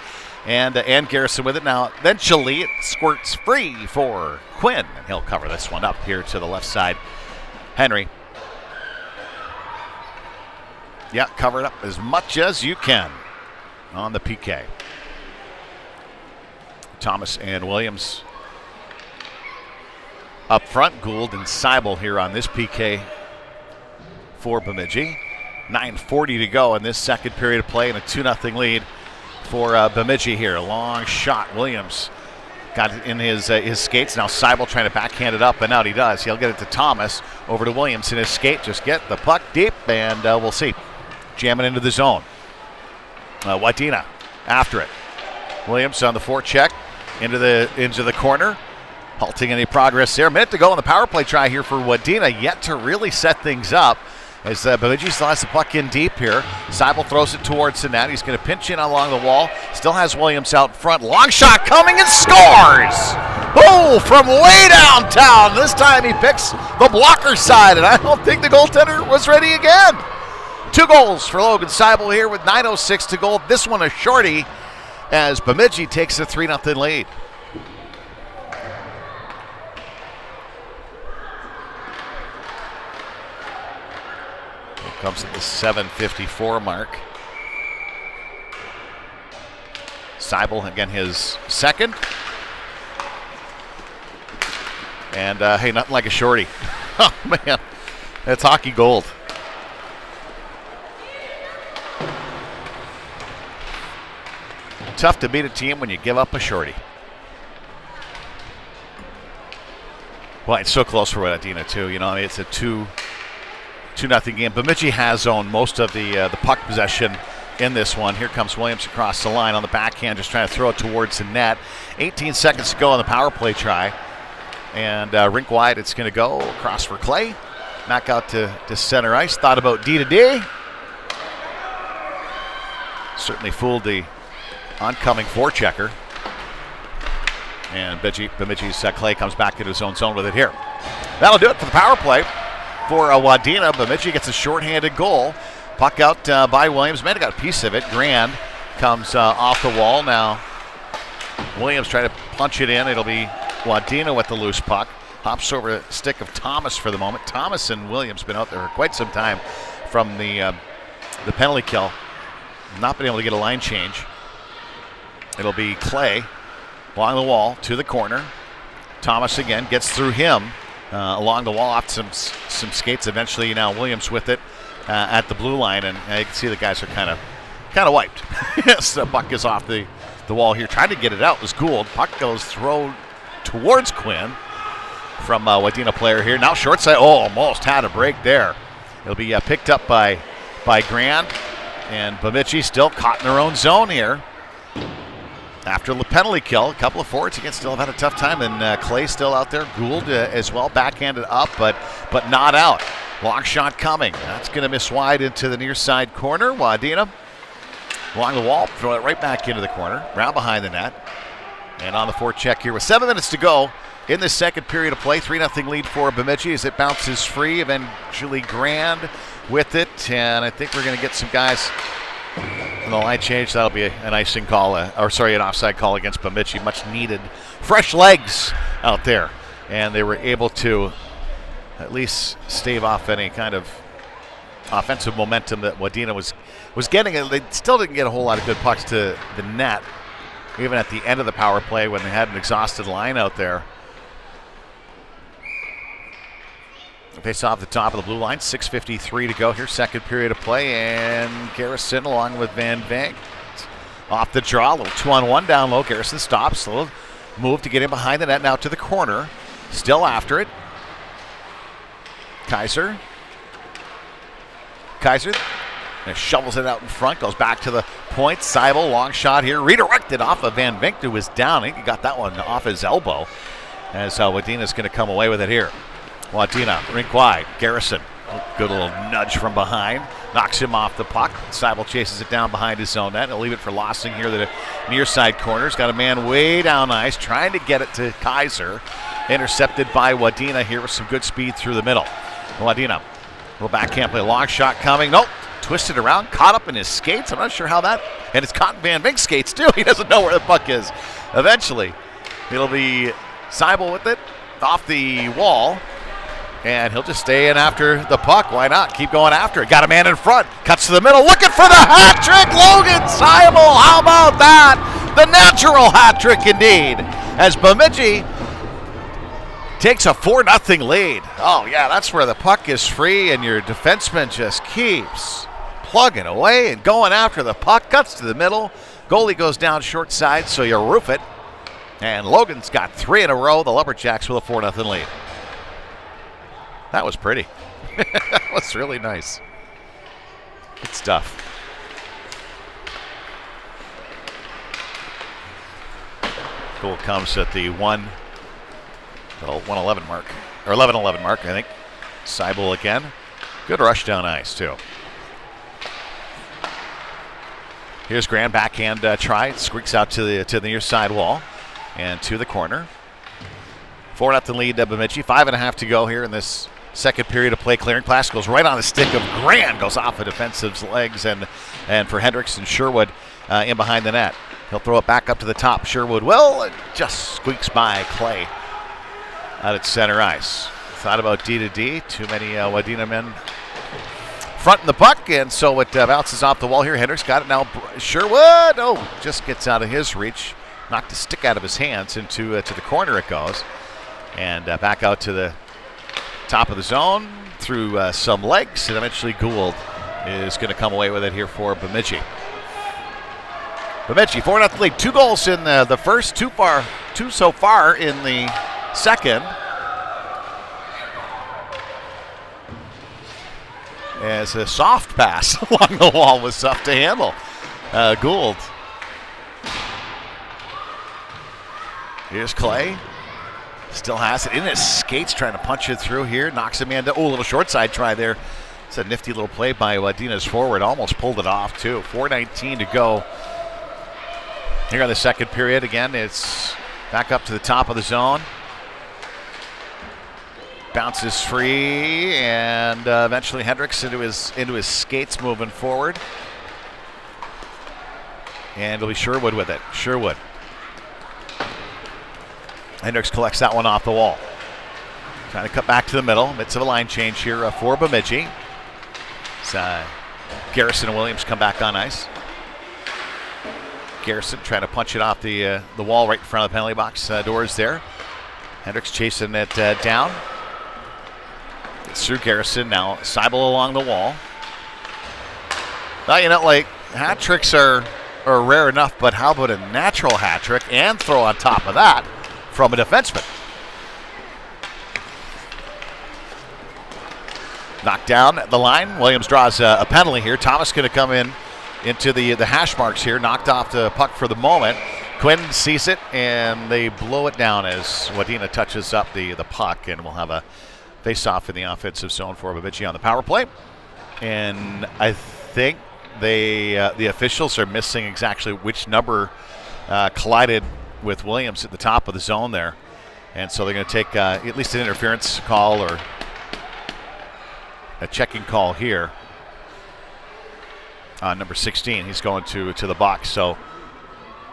and Garrison with it. Now eventually it squirts free for Quinn. And he'll cover this one up here to the left side. Henry. Yeah, cover it up as much as you can on the PK. Thomas and Williams up front. Gould and Seibel here on this PK for Bemidji. 9:40 to go in this second period of play and a 2-0 lead for Bemidji here. Long shot. Williams got it in his skates. Now Seibel trying to backhand it up and out. He does. He'll get it to Thomas. Over to Williams in his skate. Just get the puck deep, and we'll see. Jamming into the zone. Wadena after it. Williams on the forecheck into the corner. Halting any progress there. A minute to go on the power play try here for Wadena. Yet to really set things up. As Bemidji still has the puck in deep here. Seibel throws it towards the net. He's going to pinch in along the wall. Still has Williams out front. Long shot coming and scores! Oh, from way downtown. This time he picks the blocker side, and I don't think the goaltender was ready again. 2 goals for Logan Seibel here with 9:06 to go. This one a shorty as Bemidji takes a 3-0 lead. Comes at the 7:54 mark. Seibel again his second. And hey, nothing like a shorty. Oh man, that's hockey gold. Tough to beat a team when you give up a shorty. Well, it's so close for Wadena too. You know, I mean, it's a 2-0 game. Bemidji has owned most of the puck possession in this one. Here comes Williams across the line on the backhand, just trying to throw it towards the net. 18 seconds to go on the power play try. And rink wide, it's going to go across for Clay. Back out to center ice. Thought about D-to-D. Certainly fooled the oncoming forechecker. And Bemidji's Clay comes back into his own zone with it here. That'll do it for the power play. For Wadena, Bemidji gets a shorthanded goal. Puck out by Williams. May have got a piece of it. Grand comes off the wall. Now Williams trying to punch it in. It'll be Wadena with the loose puck. Hops over the stick of Thomas for the moment. Thomas and Williams been out there for quite some time from the penalty kill. Not been able to get a line change. It'll be Clay along the wall to the corner. Thomas again gets through him. Along the wall, off some skates. Eventually, now Williams with it at the blue line, and you can see the guys are kind of wiped. Yes, the puck is off the wall here. Trying to get it out was Gould. Puck goes thrown towards Quinn from Wadena player here. Now short side. Oh, almost had a break there. It'll be picked up by Grand, and Bemidji still caught in their own zone here. After the penalty kill, a couple of forwards again still have had a tough time, and Clay still out there. Gould as well, backhanded up, but not out. Long shot coming. That's going to miss wide into the near side corner. Wadena along the wall, throw it right back into the corner, round behind the net. And on the forecheck here with 7 minutes to go in the second period of play. 3-0 lead for Bemidji as it bounces free. Eventually Grand with it, and I think we're going to get some guys in the line change. That'll be an icing call, an offside call against Bemidji. Much needed fresh legs out there, and they were able to at least stave off any kind of offensive momentum that Wadena was getting. They still didn't get a whole lot of good pucks to the net, even at the end of the power play when they had an exhausted line out there. Face off the top of the blue line, 6:53 to go here, second period of play, and Garrison along with Van Vank off the draw, a little 2-on-1 down low. Garrison stops, a little move to get in behind the net, now to the corner, still after it. Kaiser shovels it out in front, goes back to the point. Seibel, long shot here, redirected off of Van Vank, who was down. I think he got that one off his elbow, as Wadena's going to come away with it here. Wadena, rink wide. Garrison, good little nudge from behind. Knocks him off the puck. Seibel chases it down behind his own net. He'll leave it for Lossing here, the near side corner. He's got a man way down ice, trying to get it to Kaiser. Intercepted by Wadena here with some good speed through the middle. Wadena, little backhand play, long shot coming. Nope, twisted around, caught up in his skates. I'm not sure how that, and it's caught in Van Vink's skates too. He doesn't know where the puck is. Eventually, it'll be Seibel with it, off the wall. And he'll just stay in after the puck. Why not? Keep going after it. Got a man in front. Cuts to the middle. Looking for the hat trick. Logan Seibel. How about that? The natural hat trick indeed. As Bemidji takes a 4-0 lead. Oh, yeah, that's where the puck is free and your defenseman just keeps plugging away and going after the puck. Cuts to the middle. Goalie goes down short side, so you roof it. And Logan's got 3 in a row. The Lumberjacks with a 4-0 lead. That was pretty. That was really nice. Good stuff. Goal comes at the 1:11 mark, or 11:11 mark, I think. Seibel again. Good rush down ice, too. Here's Grand, backhand try. Squeaks out to the near side wall and to the corner. 4-0 lead, Bemidji. 5.5 to go here in this second period of play. Clearing pass goes right on the stick of Grand. Goes off a defensive's legs, and for Hendricks and Sherwood in behind the net. He'll throw it back up to the top. Sherwood, well, it just squeaks by Clay out at center ice. Thought about D to D. Too many Wadena men fronting the puck, and so it bounces off the wall here. Hendricks got it now. Sherwood, just gets out of his reach. Knocked the stick out of his hands into to the corner it goes. And back out to the top of the zone through some legs, and eventually Gould is going to come away with it here for Bemidji. Bemidji, 4-0 lead. 2 goals in the first, 2 so far in the second. As a soft pass along the wall was tough to handle. Gould. Here's Clay. Still has it in his skates, trying to punch it through here. Knocks a man down. A little short side try there. It's a nifty little play by Wadena's forward. Almost pulled it off, too. 4:19 to go. Here in the second period, again, it's back up to the top of the zone. Bounces free, and eventually Hendricks into his skates moving forward. And it'll be Sherwood with it. Sherwood. Hendricks collects that one off the wall. Trying to cut back to the middle. Midst of a line change here for Bemidji. Garrison and Williams come back on ice. Garrison trying to punch it off the wall right in front of the penalty box doors there. Hendricks chasing it down. It's through Garrison now. Seibel along the wall. Now, hat tricks are rare enough, but how about a natural hat trick and throw on top of that from a defenseman? Knocked down the line. Williams draws a penalty here. Thomas going to come into the hash marks here. Knocked off the puck for the moment. Quinn sees it, and they blow it down as Wadena touches up the puck, and we'll have a face-off in the offensive zone for Bemidji on the power play. And I think the officials are missing exactly which number collided with Williams at the top of the zone there. And so they're going to take at least an interference call or a checking call here on number 16. He's going to the box. So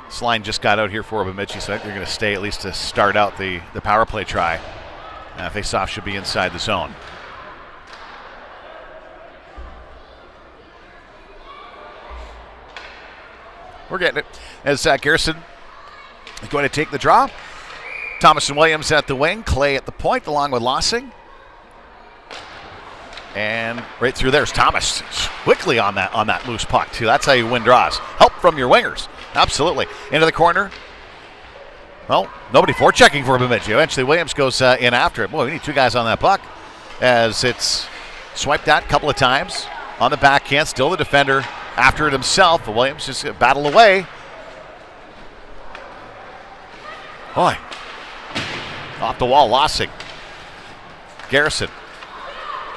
this line just got out here for Bemidji, so they're going to stay at least to start out the power play try. Face-off should be inside the zone. We're getting it. As Garrison is going to take the draw. Thomas and Williams at the wing. Clay at the point along with Lossing. And right through there's Thomas quickly on that loose puck too. That's how you win draws. Help from your wingers. Absolutely. Into the corner. Well, nobody forechecking for Bemidji. Eventually Williams goes in after it. Boy, we need 2 guys on that puck as it's swiped at a couple of times on the backhand. Still the defender after it himself. But Williams just battle away. Boy. Off the wall, Lossing. Garrison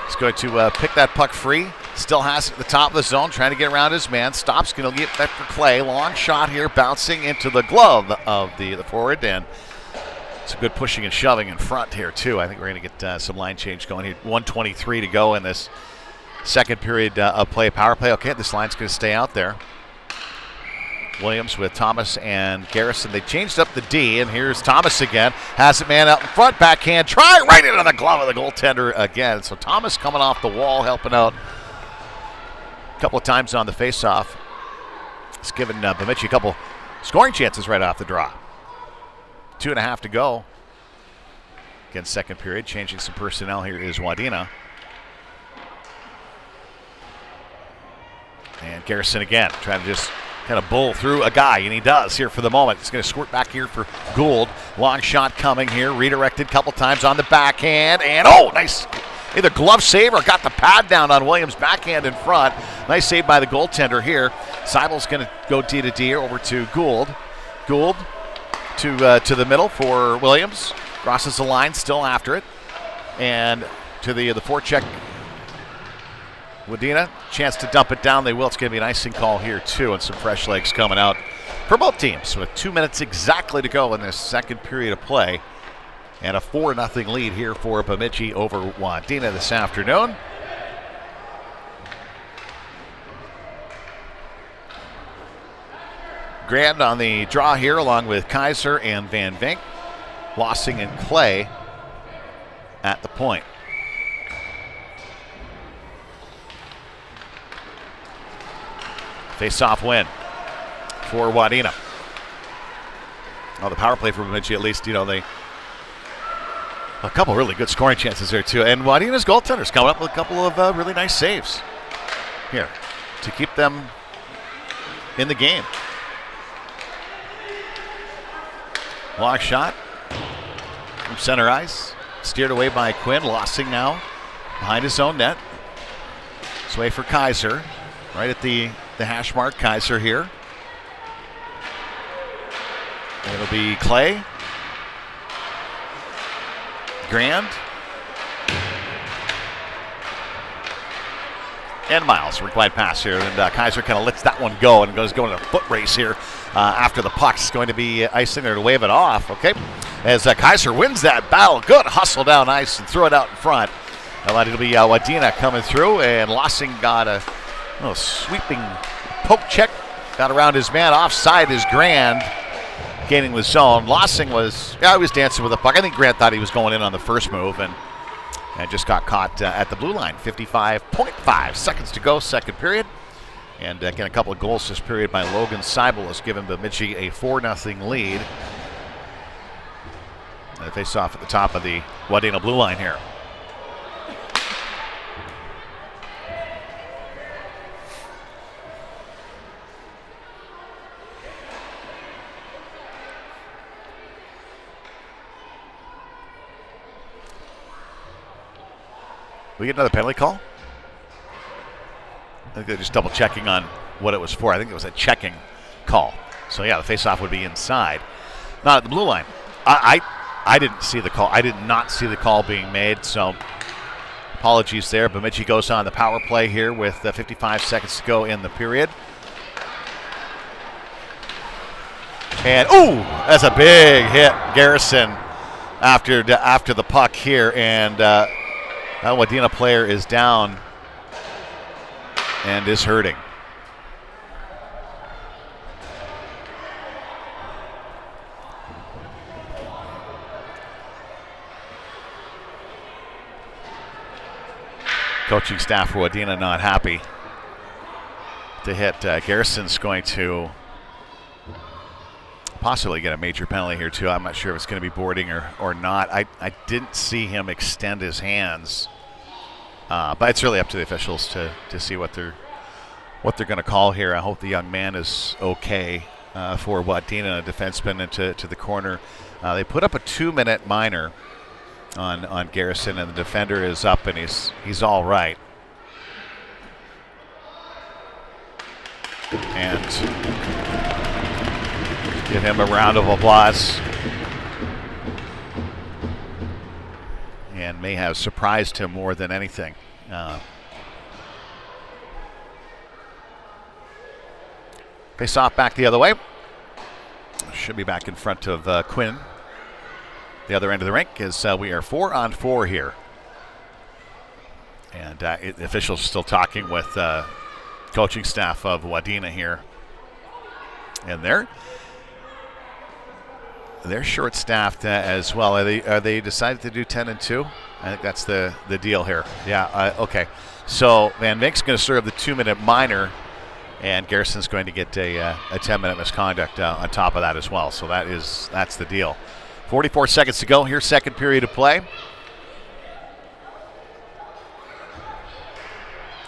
is going to pick that puck free. Still has it at the top of the zone, trying to get around his man. Stops, going to get back for Clay. Long shot here, bouncing into the glove of the forward. And it's a good pushing and shoving in front here, too. I think we're going to get some line change going here. 1:23 to go in this second period of play. Power play. Okay, this line's going to stay out there. Williams with Thomas and Garrison. They changed up the D, and here's Thomas again. Has it man out in front, backhand try right into the glove of the goaltender again. So Thomas coming off the wall, helping out a couple of times on the faceoff. It's given Bemidji a couple scoring chances right off the draw. 2.5 to go. Again, second period. Changing some personnel here is Wadena. And Garrison again, trying to just kind of bull through a guy, and he does here for the moment. It's going to squirt back here for Gould. Long shot coming here, redirected a couple times on the backhand, and nice. Either glove save or got the pad down on Williams' backhand in front. Nice save by the goaltender here. Seibel's going to go D to D over to Gould. Gould to the middle for Williams. Crosses the line, still after it. And to the forecheck. Wadena, chance to dump it down. They will. It's going to be an icing call here, too, and some fresh legs coming out for both teams with 2 minutes exactly to go in this second period of play. And a 4-0 lead here for Bemidji over Wadena this afternoon. Grand on the draw here along with Kaiser and Van Vink. Lossing and Clay at the point. Face-off win for Wadena. The power play for Bemidji, at least, a couple really good scoring chances there, too. And Wadena's goaltenders coming up with a couple of really nice saves here to keep them in the game. Long shot from center ice. Steered away by Quinn. Lossing now behind his own net. This way for Kaiser. Right at the hash mark. Kaiser here. It'll be Clay. Grand. And Miles, wide pass here. And Kaiser kind of lets that one go and goes going in a foot race here after the puck's going to be icing there to wave it off. Okay. As Kaiser wins that battle. Good hustle down ice and throw it out in front. It'll be Wadena coming through, and Lossing got a sweeping poke check. Got around his man. Offside is Grand. Gaining the zone. Lossing was dancing with the puck. I think Grant thought he was going in on the first move and just got caught at the blue line. 55.5 seconds to go, second period. And again, a couple of goals this period by Logan Seibel has given Bemidji a 4-0 lead. And they face off at the top of the Wadena blue line here. We get another penalty call? I think they're just double checking on what it was for. I think it was a checking call. So yeah, the face-off would be inside. Not at the blue line. I didn't see the call. I did not see the call being made, so apologies there. Bemidji goes on the power play here with 55 seconds to go in the period. And that's a big hit, Garrison, after the puck here, and that Wadena player is down and is hurting. Coaching staff for Wadena not happy to hit. Garrison's going to possibly get a major penalty here too. I'm not sure if it's going to be boarding or not. I didn't see him extend his hands, but it's really up to the officials to see what they're going to call here. I hope the young man is okay for Wadena, a defenseman into the corner. They put up a 2-minute minor on Garrison, and the defender is up, and he's all right. And give him a round of applause. And may have surprised him more than anything. Face off back the other way. Should be back in front of Quinn. The other end of the rink is we are 4-on-4 here. And the officials still talking with coaching staff of Wadena here. And they're short-staffed as well. Are they decided to do 10-2? I think that's the deal here. Yeah. Okay. So Van Vink's going to serve the 2-minute minor, and Garrison's going to get a 10-minute misconduct on top of that as well. So that's the deal. 44 seconds to go here, second period of play.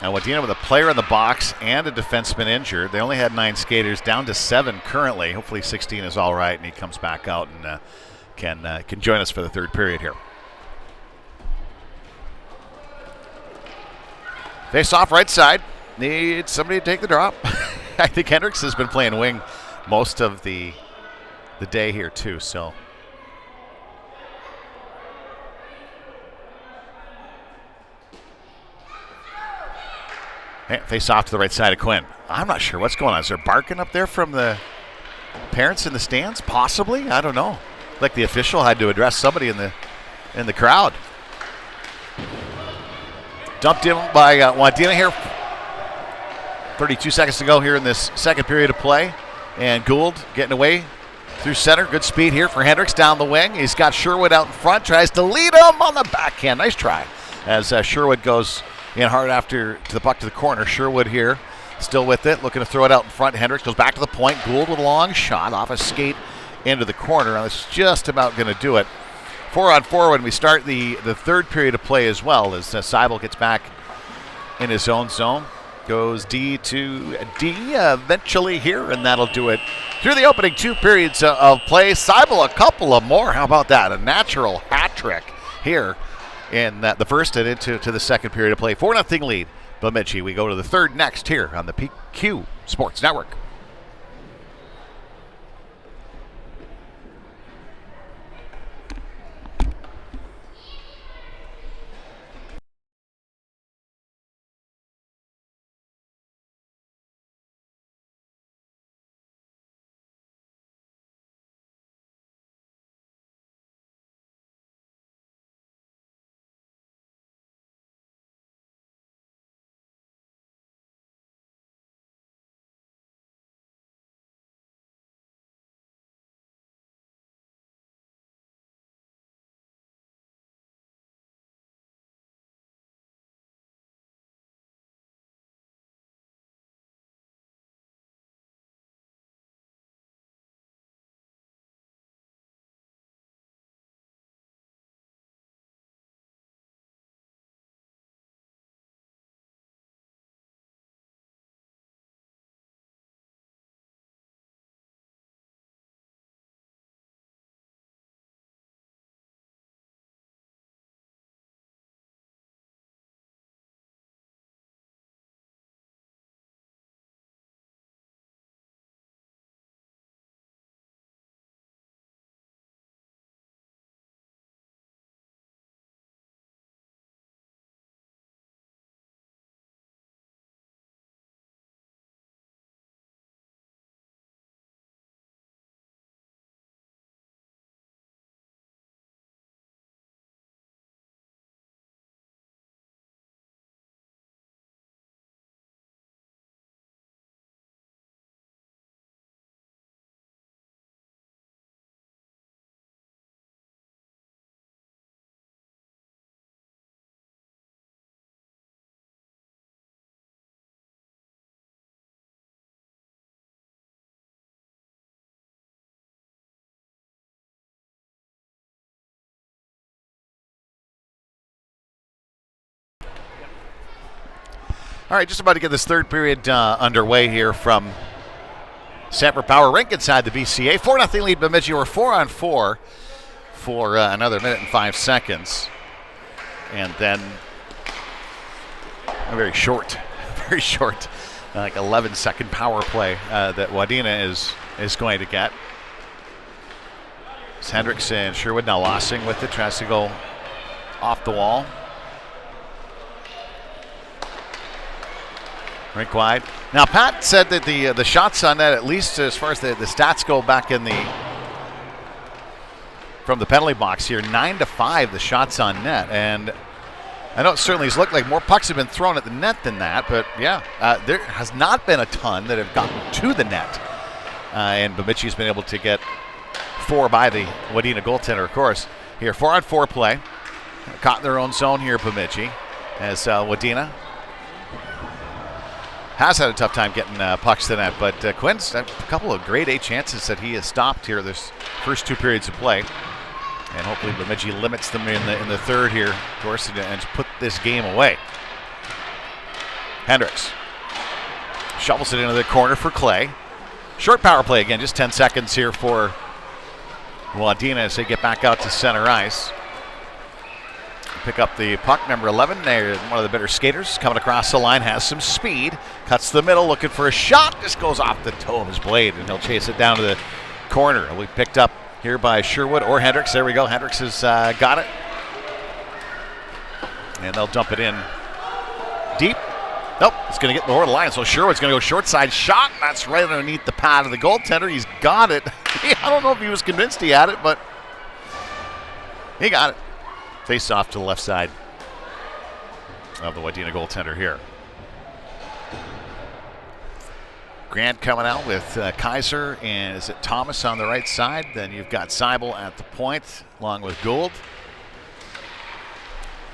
And Wadena with a player in the box and a defenseman injured. They only had 9 skaters, down to 7 currently. Hopefully 16 is all right, and he comes back out and can join us for the third period here. Face off right side. Needs somebody to take the drop. I think Hendricks has been playing wing most of the day here too. So face off to the right side of Quinn. I'm not sure what's going on. Is there barking up there from the parents in the stands? Possibly. I don't know. Like the official had to address somebody in the crowd. Dumped in by Wadena here. 32 seconds to go here in this second period of play. And Gould getting away through center. Good speed here for Hendricks down the wing. He's got Sherwood out in front. Tries to lead him on the backhand. Nice try. As Sherwood goes in hard after to the puck to the corner. Sherwood here still with it. Looking to throw it out in front. Hendricks goes back to the point. Gould with a long shot off a skate into the corner. Now this is just about going to do it. 4-on-4 when we start the third period of play as well, as Seibel gets back in his own zone. Goes D to D eventually here, and that'll do it through the opening 2 periods of play. Seibel a couple of more. How about that? A natural hat trick here in the first and into the second period of play. 4-0 lead, Bemidji. We go to the third next here on the PQ Sports Network. All right, just about to get this third period underway here from Sanford Power Rink inside the BCA. 4-0 lead Bemidji. We're 4-on-4 for another minute and 5 seconds. And then a very short, like 11-second power play that Wadena is going to get. It's Hendricks and Sherwood now lossing with it, tries to go off the wall. Rink wide. Now, Pat said that the shots on that, at least as far as the stats go back in from the penalty box here, 9-5 the shots on net. And I know it certainly has looked like more pucks have been thrown at the net than that, but yeah, there has not been a ton that have gotten to the net. And Bemidji's been able to get 4 by the Wadena goaltender, of course. Here, 4-on-4 play. Caught in their own zone here, Bemidji, as Wadena has had a tough time getting pucks to net, but Quinn's a couple of grade A chances that he has stopped here this first 2 periods of play. And hopefully Bemidji limits them in the third here, of course, and put this game away. Hendricks shovels it into the corner for Clay. Short power play again, just 10 seconds here for Wadena as they get back out to center ice. Pick up the puck, number 11. They're one of the better skaters. Coming across the line, has some speed. Cuts the middle, looking for a shot. Just goes off the toe of his blade, and he'll chase it down to the corner. It'll be picked up here by Sherwood or Hendricks. There we go. Hendricks has got it. And they'll dump it in deep. Nope, it's going to get over the line. So Sherwood's going to go short side shot. That's right underneath the pad of the goaltender. He's got it. I don't know if he was convinced he had it, but he got it. Face off to the left side of the Wadena goaltender here. Grant coming out with Kaiser, and is it Thomas on the right side? Then you've got Seibel at the point, along with Gould.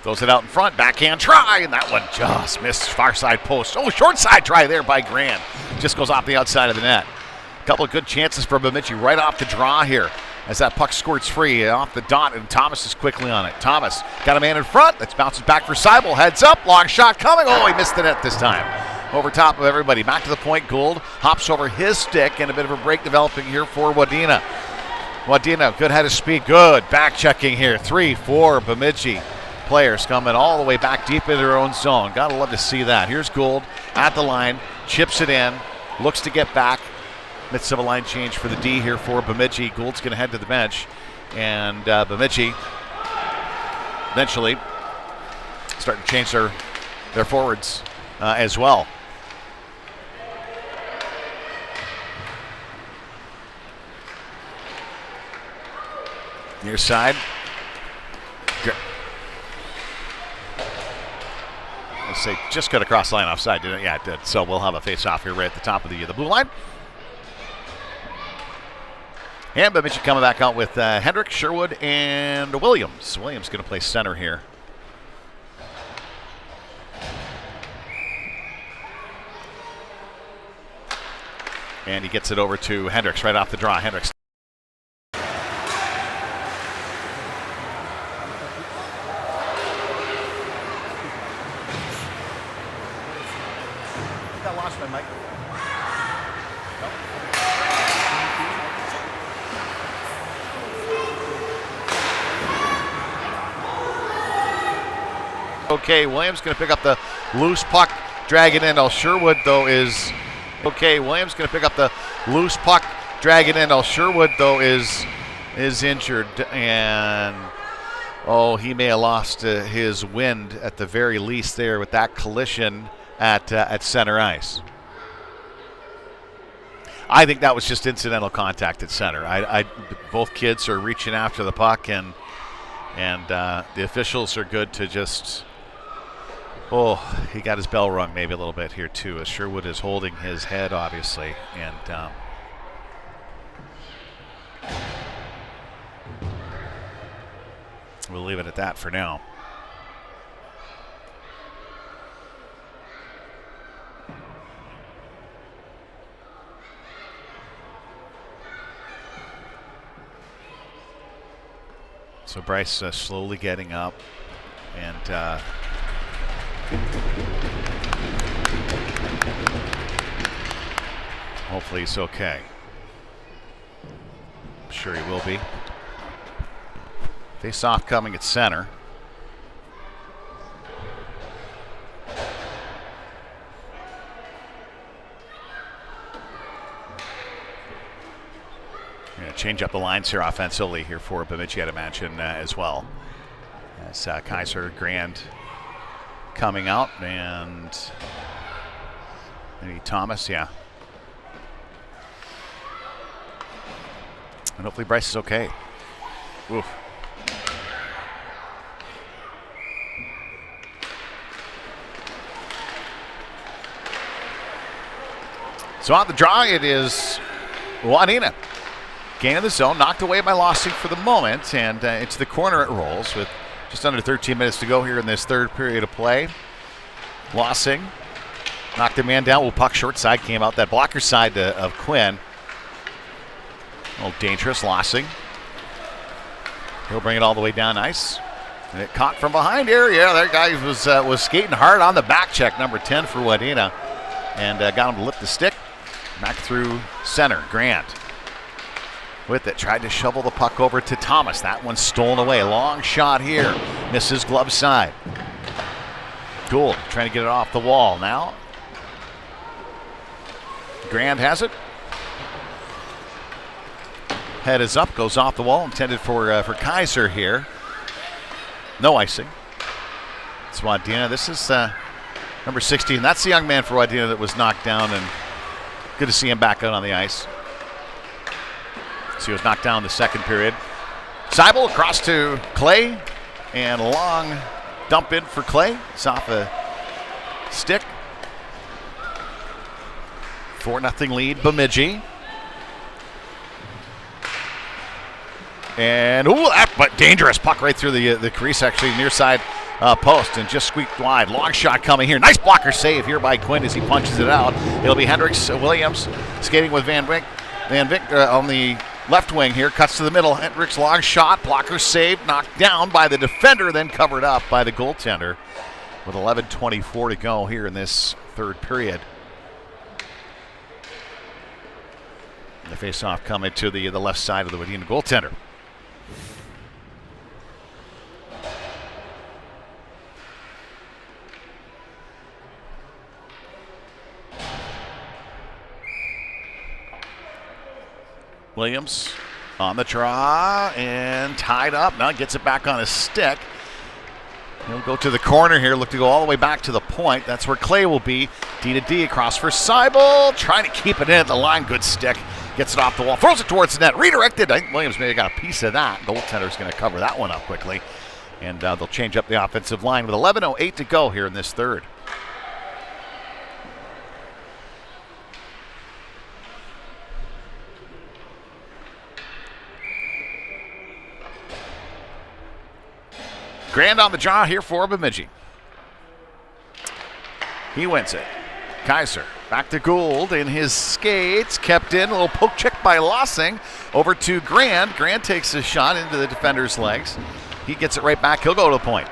Throws it out in front, backhand try, and that one just missed far side post. Oh, short side try there by Grant. Just goes off the outside of the net. A couple of good chances for Bemidji right off the draw here as that puck squirts free off the dot, and Thomas is quickly on it. Thomas got a man in front. That bounces back for Seibel. Heads up, long shot coming. Oh, he missed the net this time. Over top of everybody. Back to the point, Gould hops over his stick, and a bit of a break developing here for Wadena. Wadena, good head of speed, good back checking here. 3-4 Bemidji players coming all the way back deep into their own zone. Gotta love to see that. Here's Gould at the line, chips it in, looks to get back. Midst of a line change for the D here for Bemidji. Gould's going to head to the bench, and Bemidji eventually starting to change their forwards as well. Near side. Let's say just cut across the line offside, didn't it? Yeah, it did. So we'll have a face-off here right at the top of the blue line. And Bemidji coming back out with Hendrick, Sherwood, and Williams. Williams going to play center here. And he gets it over to Hendricks right off the draw. Hendricks. I lost my mic. Okay, Williams going to pick up the loose puck, drag it in. Sherwood, though, is... Okay, Williams going to pick up the loose puck, drag it in. Sherwood, though, is injured. And, oh, he may have lost his wind at the very least there with that collision at center ice. I think that was just incidental contact at center. Both kids are reaching after the puck, and the officials are good to just... Oh, he got his bell rung maybe a little bit here too, as Sherwood is holding his head, obviously, and we'll leave it at that for now. So Bryce slowly getting up, and hopefully he's okay. I'm sure he will be. Face off coming at center. Going to change up the lines here offensively here for Bemidji, I'd imagine, as well. As Kaiser, Grand coming out, and maybe Thomas, yeah. And hopefully Bryce is okay. Oof. So on the draw, it is Wadena. Gain in the zone, knocked away by Lossing for the moment, and it's the corner it rolls with just under 13 minutes to go here in this third period of play. Lossing knocked the man down. Well, puck short side came out that blocker side of Quinn. A little dangerous, Lossing. He'll bring it all the way down ice. And it caught from behind here. Yeah, that guy was skating hard on the back check, number 10 for Wadena. And got him to lift the stick. Back through center. Grant with it. Tried to shovel the puck over to Thomas. That one's stolen away. Long shot here. Misses glove side. Gould trying to get it off the wall now. Grant has it. Head is up, goes off the wall. Intended for Kaiser here. No icing. It's Wadena. This is number 16. That's the young man for Wadena that was knocked down, and good to see him back out on the ice. So he was knocked down in the second period. Seibel across to Clay, and a long dump in for Clay. It's off a stick. 4-0 lead, Bemidji. And, but dangerous puck right through the crease, actually, near side post, and just squeaked wide. Long shot coming here. Nice blocker save here by Quinn as he punches it out. It'll be Hendricks Williams skating with Van Vink. Van Vink on the left wing here, cuts to the middle. Hendricks long shot, blocker save, knocked down by the defender, then covered up by the goaltender with 11:24 to go here in this third period. And the face-off coming to the left side of the Wadena goaltender. Williams on the draw and tied up. Now gets it back on his stick. He'll go to the corner here, look to go all the way back to the point. That's where Clay will be. D to D across for Seibel. Trying to keep it in at the line. Good stick. Gets it off the wall. Throws it towards the net. Redirected. I think Williams may have got a piece of that. Goaltender's going to cover that one up quickly. And they'll change up the offensive line with 11:08 to go here in this third. Grand on the draw here for Bemidji. He wins it. Kaiser back to Gould in his skates. Kept in. A little poke check by Lossing. Over to Grand. Grand takes a shot into the defender's legs. He gets it right back. He'll go to the point.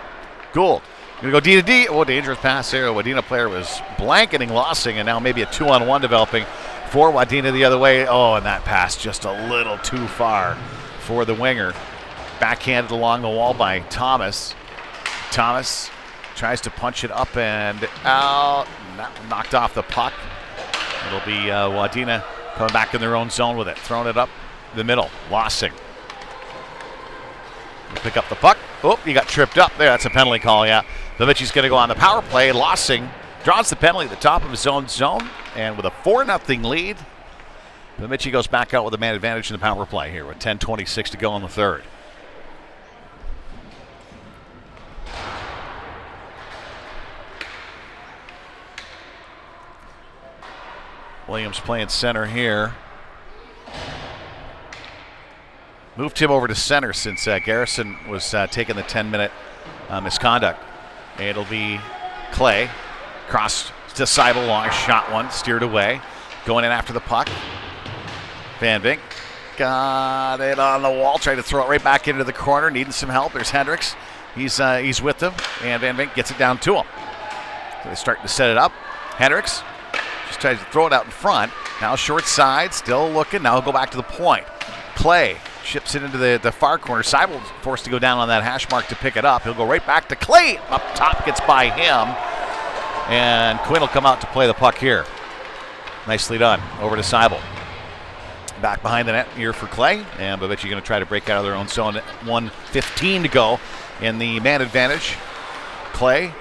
Gould going to go D to D. Oh, dangerous pass there. A Wadena player was blanketing Lossing, and now maybe a 2-on-1 developing for Wadena the other way. Oh, and that pass just a little too far for the winger. Backhanded along the wall by Thomas. Thomas tries to punch it up and out. Knocked off the puck. It'll be Wadena coming back in their own zone with it. Throwing it up the middle. Lossing. Pick up the puck. Oh, he got tripped up there. That's a penalty call, yeah. Bemidji's going to go on the power play. Lossing draws the penalty at the top of his own zone. And with a 4-0 lead, Bemidji goes back out with a man advantage in the power play here with 10:26 to go in the third. Williams playing center here. Moved him over to center since Garrison was taking the 10-minute misconduct. It'll be Clay. Cross to Seibel, long shot one, steered away. Going in after the puck. Van Vink got it on the wall, tried to throw it right back into the corner, needing some help. There's Hendricks. He's with them, and Van Vink gets it down to him. So they're starting to set it up. Hendricks just tries to throw it out in front. Now short side, still looking. Now he'll go back to the point. Clay ships it into the far corner. Seibel forced to go down on that hash mark to pick it up. He'll go right back to Clay. Up top, gets by him. And Quinn will come out to play the puck here. Nicely done. Over to Seibel. Back behind the net here for Clay. And Bemidji going to try to break out of their own zone. 1:15 to go in the man advantage. Clay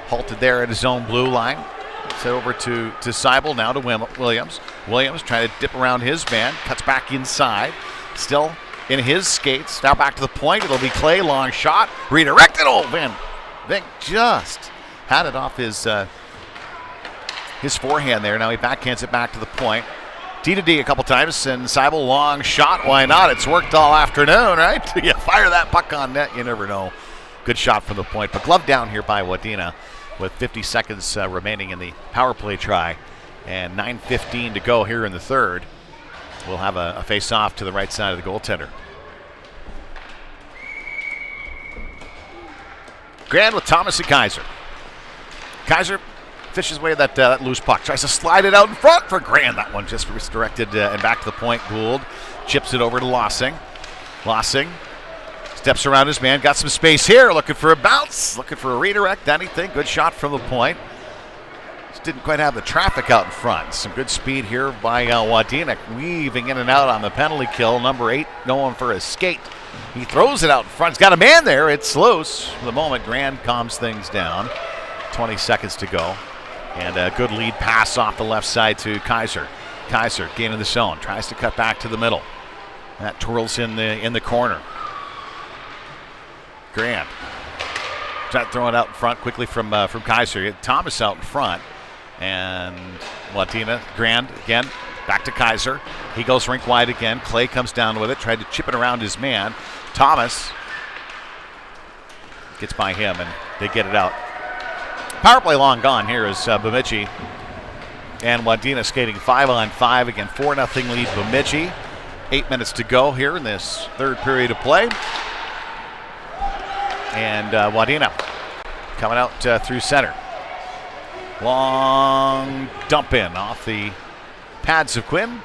halted there at his own blue line. Set over to Seibel, now to Williams. Williams trying to dip around his man. Cuts back inside. Still in his skates. Now back to the point. It'll be Clay. Long shot. Redirected. Oh, Van Vink just had it off his forehand there. Now he backhands it back to the point. D to D a couple times, and Seibel long shot. Why not? It's worked all afternoon, right? You fire that puck on net, you never know. Good shot from the point, but glove down here by Wadena with 50 seconds remaining in the power play try, and 9:15 to go here in the third. We'll have a face-off to the right side of the goaltender. Grand with Thomas and Kaiser. Kaiser fishes away that loose puck. Tries to slide it out in front for Grand. That one just misdirected and back to the point. Gould chips it over to Lossing. Lossing steps around his man. Got some space here. Looking for a bounce. Looking for a redirect. Anything. Good shot from the point. Just didn't quite have the traffic out in front. Some good speed here by Wadena. Weaving in and out on the penalty kill. Number 8 going for a skate. He throws it out in front. He's got a man there. It's loose. For the moment, Grand calms things down. 20 seconds to go. And a good lead pass off the left side to Kaiser. Kaiser gaining the zone. Tries to cut back to the middle. That twirls in the corner. Grand. Trying to throw it out in front quickly from Kaiser. Thomas out in front. And Wadena. Grand again. Back to Kaiser. He goes rink wide again. Clay comes down with it. Tried to chip it around his man. Thomas gets by him and they get it out. Power play long gone here is Bemidji and Wadena skating 5-on-5. Again, 4-0 lead Bemidji. 8 minutes to go here in this third period of play. And Wadena coming out through center. Long dump in off the pads of Quinn.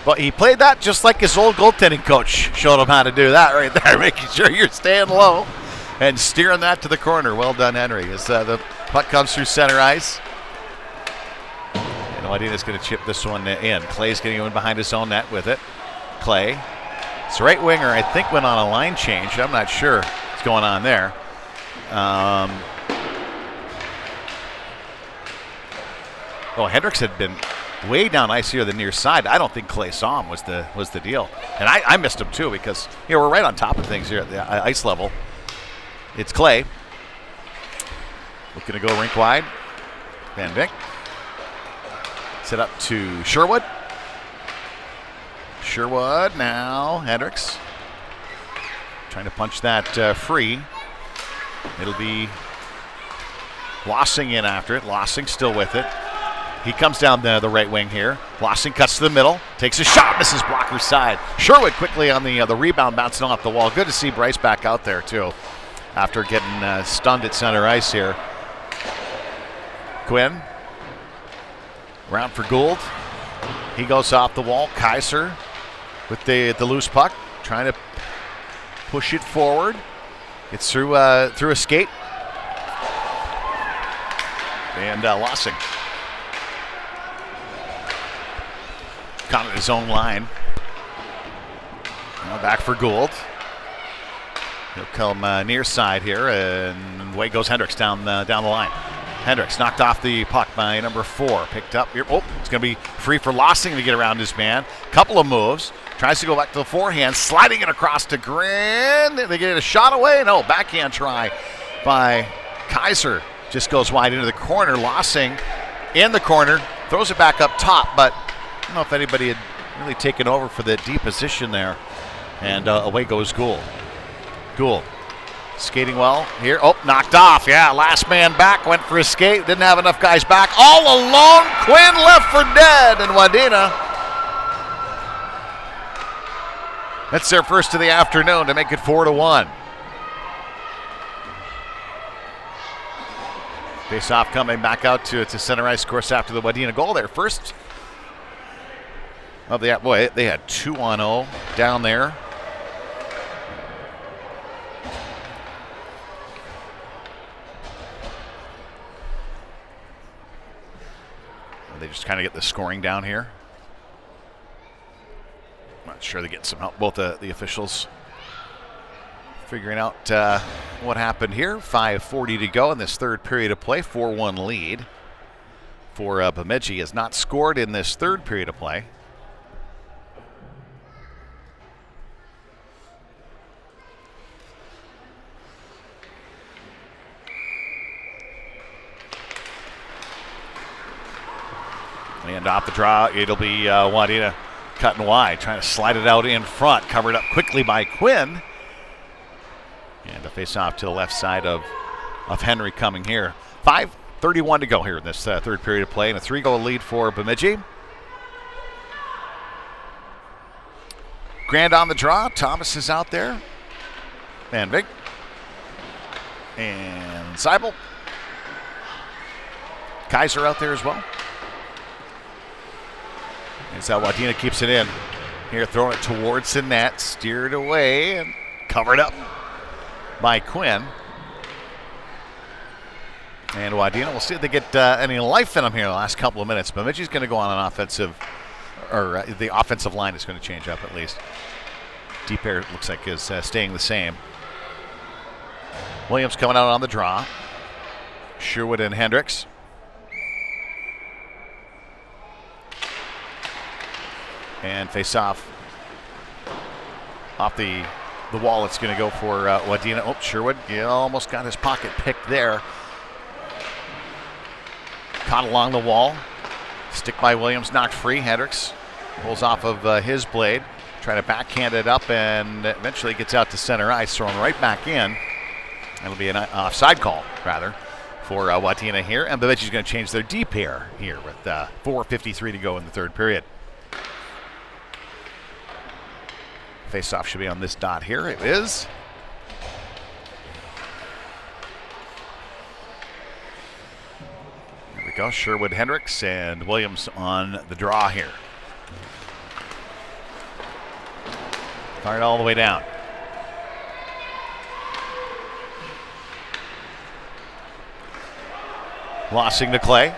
But he played that just like his old goaltending coach showed him how to do that right there, making sure you're staying low and steering that to the corner. Well done, Henry, as the puck comes through center ice. And Wadena's going to chip this one in. Clay's getting in behind his own net with it. Clay. It's right winger, I think, went on a line change. I'm not sure what's going on there. Hendricks had been way down ice here the near side. I don't think Clay saw him was the deal. And I missed him too because we're right on top of things here at the ice level. It's Clay. Looking to go rink wide. Van Vick. Set up to Sherwood. Sherwood now. Hendricks. Trying to punch that free. It'll be Lossing in after it. Lossing still with it. He comes down the right wing here. Lossing cuts to the middle. Takes a shot. Misses blocker's side. Sherwood quickly on the rebound, bouncing off the wall. Good to see Bryce back out there too after getting stunned at center ice here. Quinn. Round for Gould. He goes off the wall. Kaiser with the loose puck. Trying to push it forward. It's through a skate. And Lossing. Caught at his own line. Now back for Gould. He'll come near side here, and away goes Hendricks down the line. Hendricks knocked off the puck by number 4. Picked up here. Oh, it's going to be free for Lossing to get around his man. Couple of moves. Tries to go back to the forehand, sliding it across to Grand. They get a shot away. No, backhand try by Kaiser. Just goes wide into the corner. Lossing in the corner. Throws it back up top, but I don't know if anybody had really taken over for the deep position there. And away goes Gould. Gould skating well here. Oh, knocked off. Yeah, last man back. Went for a skate. Didn't have enough guys back. All alone. Quinn left for dead. And Wadena. That's their first of the afternoon to make it 4-1. Face-off coming back out to center ice, of course, after the Wadena goal there. First of the boy, they had 2-0 down there. They just kind of get the scoring down here. Not sure they get some help. Both the officials figuring out what happened here. 5:40 to go in this third period of play. 4-1 lead for Bemidji. Has not scored in this third period of play. And off the draw, it'll be Wadena cutting wide, trying to slide it out in front. Covered up quickly by Quinn. And a face-off to the left side of Henry coming here. 5:31 to go here in this third period of play, and a 3-goal lead for Bemidji. Grand on the draw. Thomas is out there. Van Vick. And Seibel. Kaiser out there as well. That's how Wadena keeps it in. Here, throwing it towards the net, steered away and covered up by Quinn. And Wadena, we'll see if they get any life in them here in the last couple of minutes. Bemidji's going to go on an offensive, or the offensive line is going to change up at least. Deep air looks like is staying the same. Williams coming out on the draw. Sherwood and Hendricks. And face off the wall. It's going to go for Wadena. Oh, Sherwood almost got his pocket picked there. Caught along the wall. Stick by Williams, knocked free. Hendricks rolls off of his blade. Trying to backhand it up and eventually gets out to center ice. Thrown right back in. It'll be an offside call, rather, for Wadena here. And Bemidji's going to change their D pair here with 4:53 to go in the third period. Face-off should be on this dot here. It is. There we go. Sherwood, Hendricks, and Williams on the draw here. Fired all the way down. Lossing to Clay.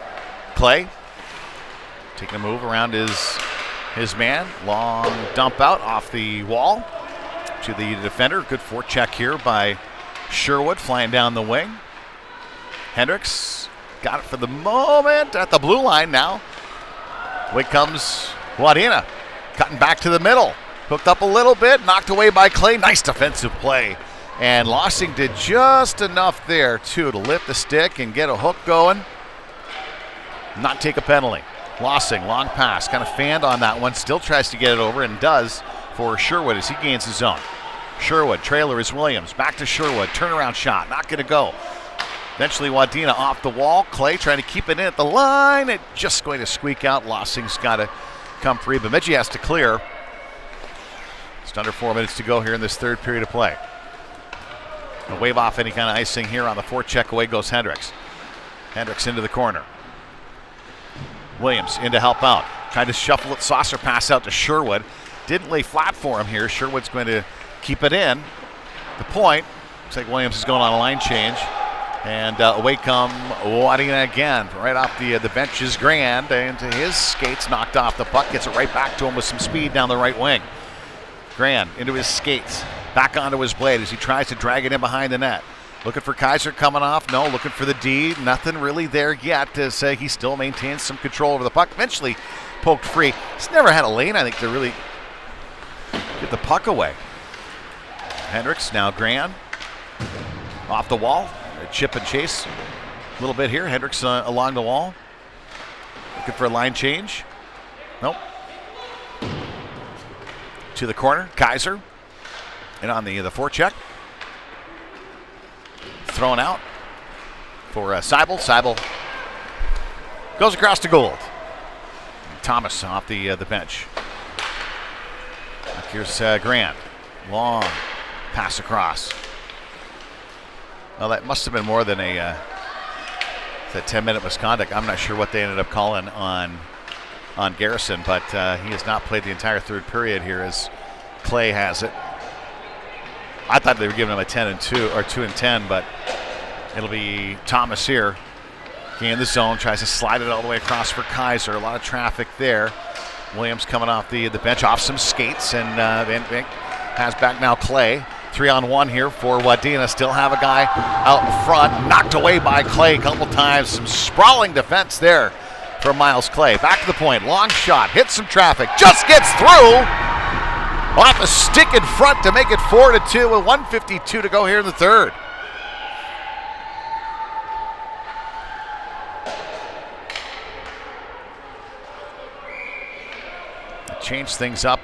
Clay taking a move around his man. Long dump out off the wall to the defender. Good forecheck here by Sherwood, flying down the wing. Hendricks got it for the moment at the blue line now. Away comes Wadena, cutting back to the middle. Hooked up a little bit, knocked away by Clay. Nice defensive play. And Lossing did just enough there, too, to lift the stick and get a hook going. Not take a penalty. Lossing, long pass, kind of fanned on that one. Still tries to get it over and does for Sherwood as he gains his own. Sherwood, trailer is Williams. Back to Sherwood, turnaround shot, not going to go. Eventually Wadena off the wall. Clay trying to keep it in at the line. It just going to squeak out. Lossing's got to come free. Bemidji has to clear. Just under 4 minutes to go here in this third period of play. A wave off any kind of icing here on the forecheck. Away goes Hendricks. Hendricks into the corner. Williams in to help out. Tried to shuffle it, saucer pass out to Sherwood. Didn't lay flat for him here. Sherwood's going to keep it in. The point. Looks like Williams is going on a line change. And away come Wadena again. Right off the bench is Grand. And his skates knocked off the puck. Gets it right back to him with some speed down the right wing. Grand into his skates. Back onto his blade as he tries to drag it in behind the net. Looking for Kaiser coming off. No, looking for the D. Nothing really there yet to say he still maintains some control over the puck. Eventually poked free. He's never had a lane, I think, to really get the puck away. Hendricks, now Grand. Off the wall. Chip and chase a little bit here. Hendricks along the wall. Looking for a line change. Nope. To the corner. Kaiser. And on the forecheck. Thrown out for Seibel. Seibel goes across to gold. Thomas off the bench. Here's Grant. Long pass across. Well, that must have been more than a 10-minute misconduct. I'm not sure what they ended up calling on Garrison, but he has not played the entire third period here as Clay has it. I thought they were giving him a 10 and 2 or 2 and 10, but it'll be Thomas here. In the zone, tries to slide it all the way across for Kaiser. A lot of traffic there. Williams coming off the bench, off some skates, and Van Vink has back now Clay. 3-on-1 here for Wadena. Still have a guy out in front, knocked away by Clay a couple times. Some sprawling defense there from Miles Clay. Back to the point, long shot, hits some traffic, just gets through. Off a stick in front to make it 4-2 with 1:52 to go here in the third. Change things up.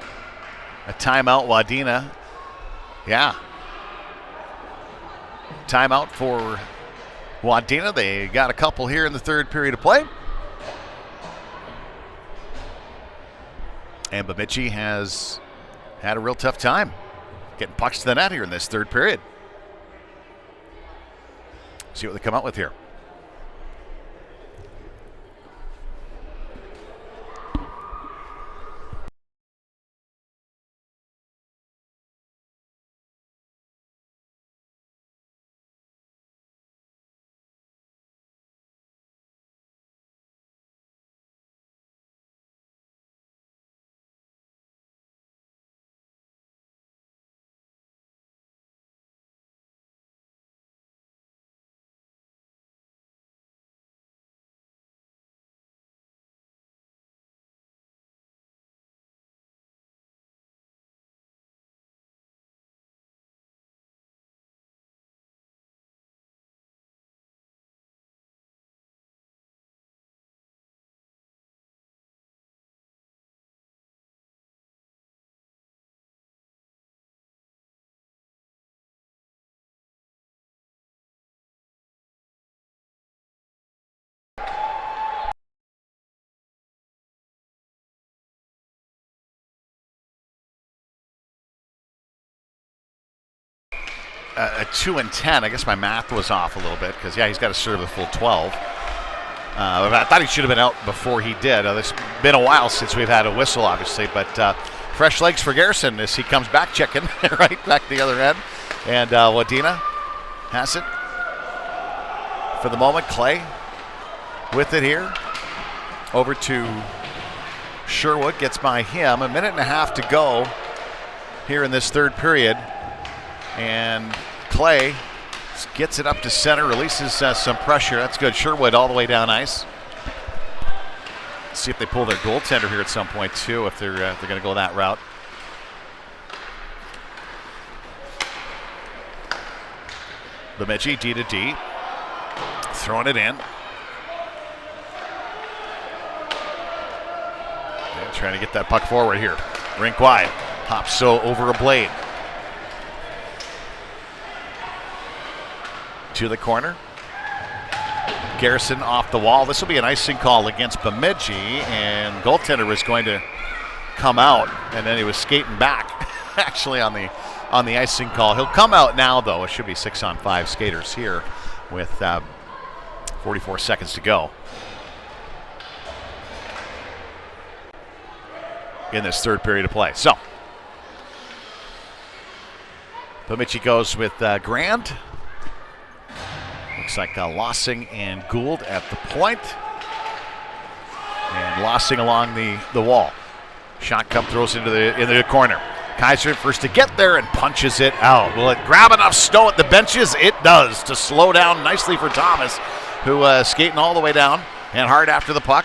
A timeout, Wadena. Yeah. Timeout for Wadena. They got a couple here in the third period of play. And Bemidji has had a real tough time getting pucks to the net here in this third period. See what they come out with here. A 2 and 10. I guess my math was off a little bit because, yeah, he's got to serve the full 12. I thought he should have been out before he did. It's been a while since we've had a whistle, obviously, but fresh legs for Garrison as he comes back checking right back the other end. And Wadena has it for the moment. Clay with it here. Over to Sherwood, gets by him. A minute and a half to go here in this third period. And Clay gets it up to center, releases some pressure. That's good. Sherwood all the way down ice. Let's see if they pull their goaltender here at some point too, if they're going to go that route. Bemidji D to D, throwing it in. And trying to get that puck forward here. Rink wide, hops so over a blade. To the corner. Garrison off the wall. This will be an icing call against Bemidji, and goaltender was going to come out, and then he was skating back actually on the icing call. He'll come out now, though. It should be 6-on-5 skaters here with 44 seconds to go in this third period of play. So Bemidji goes with Grand. Looks like Lossing and Gould at the point. And Lossing along the wall. Shot cup throws into the corner. Kaiser first to get there and punches it out. Will it grab enough snow at the benches? It does, to slow down nicely for Thomas, who skating all the way down and hard after the puck.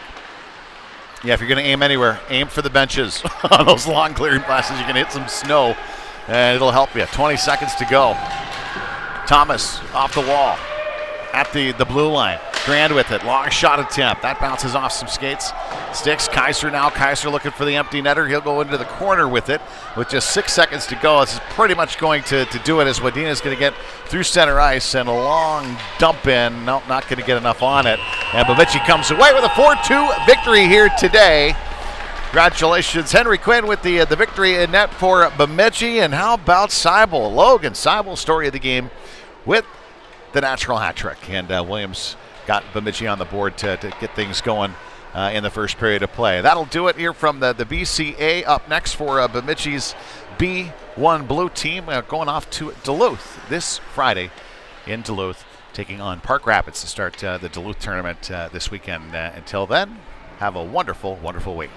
Yeah, if you're going to aim anywhere, aim for the benches. On those long clearing passes, you can hit some snow, and it'll help you. 20 seconds to go. Thomas off the wall. At the blue line. Grand with it. Long shot attempt. That bounces off some skates. Sticks. Kaiser now. Kaiser looking for the empty netter. He'll go into the corner with it with just 6 seconds to go. This is pretty much going to do it as Wadena is going to get through center ice and a long dump in. Nope, not going to get enough on it. And Bemidji comes away with a 4-2 victory here today. Congratulations, Henry Quinn with the victory in net for Bemidji. And how about Seibel? Logan Seibel, story of the game with the natural hat trick, and Williams got Bemidji on the board to get things going in the first period of play. That'll do it here from the BCA. Up next for Bemidji's B1 Blue team, going off to Duluth this Friday in Duluth, taking on Park Rapids to start the Duluth tournament this weekend. Until then, have a wonderful, wonderful week.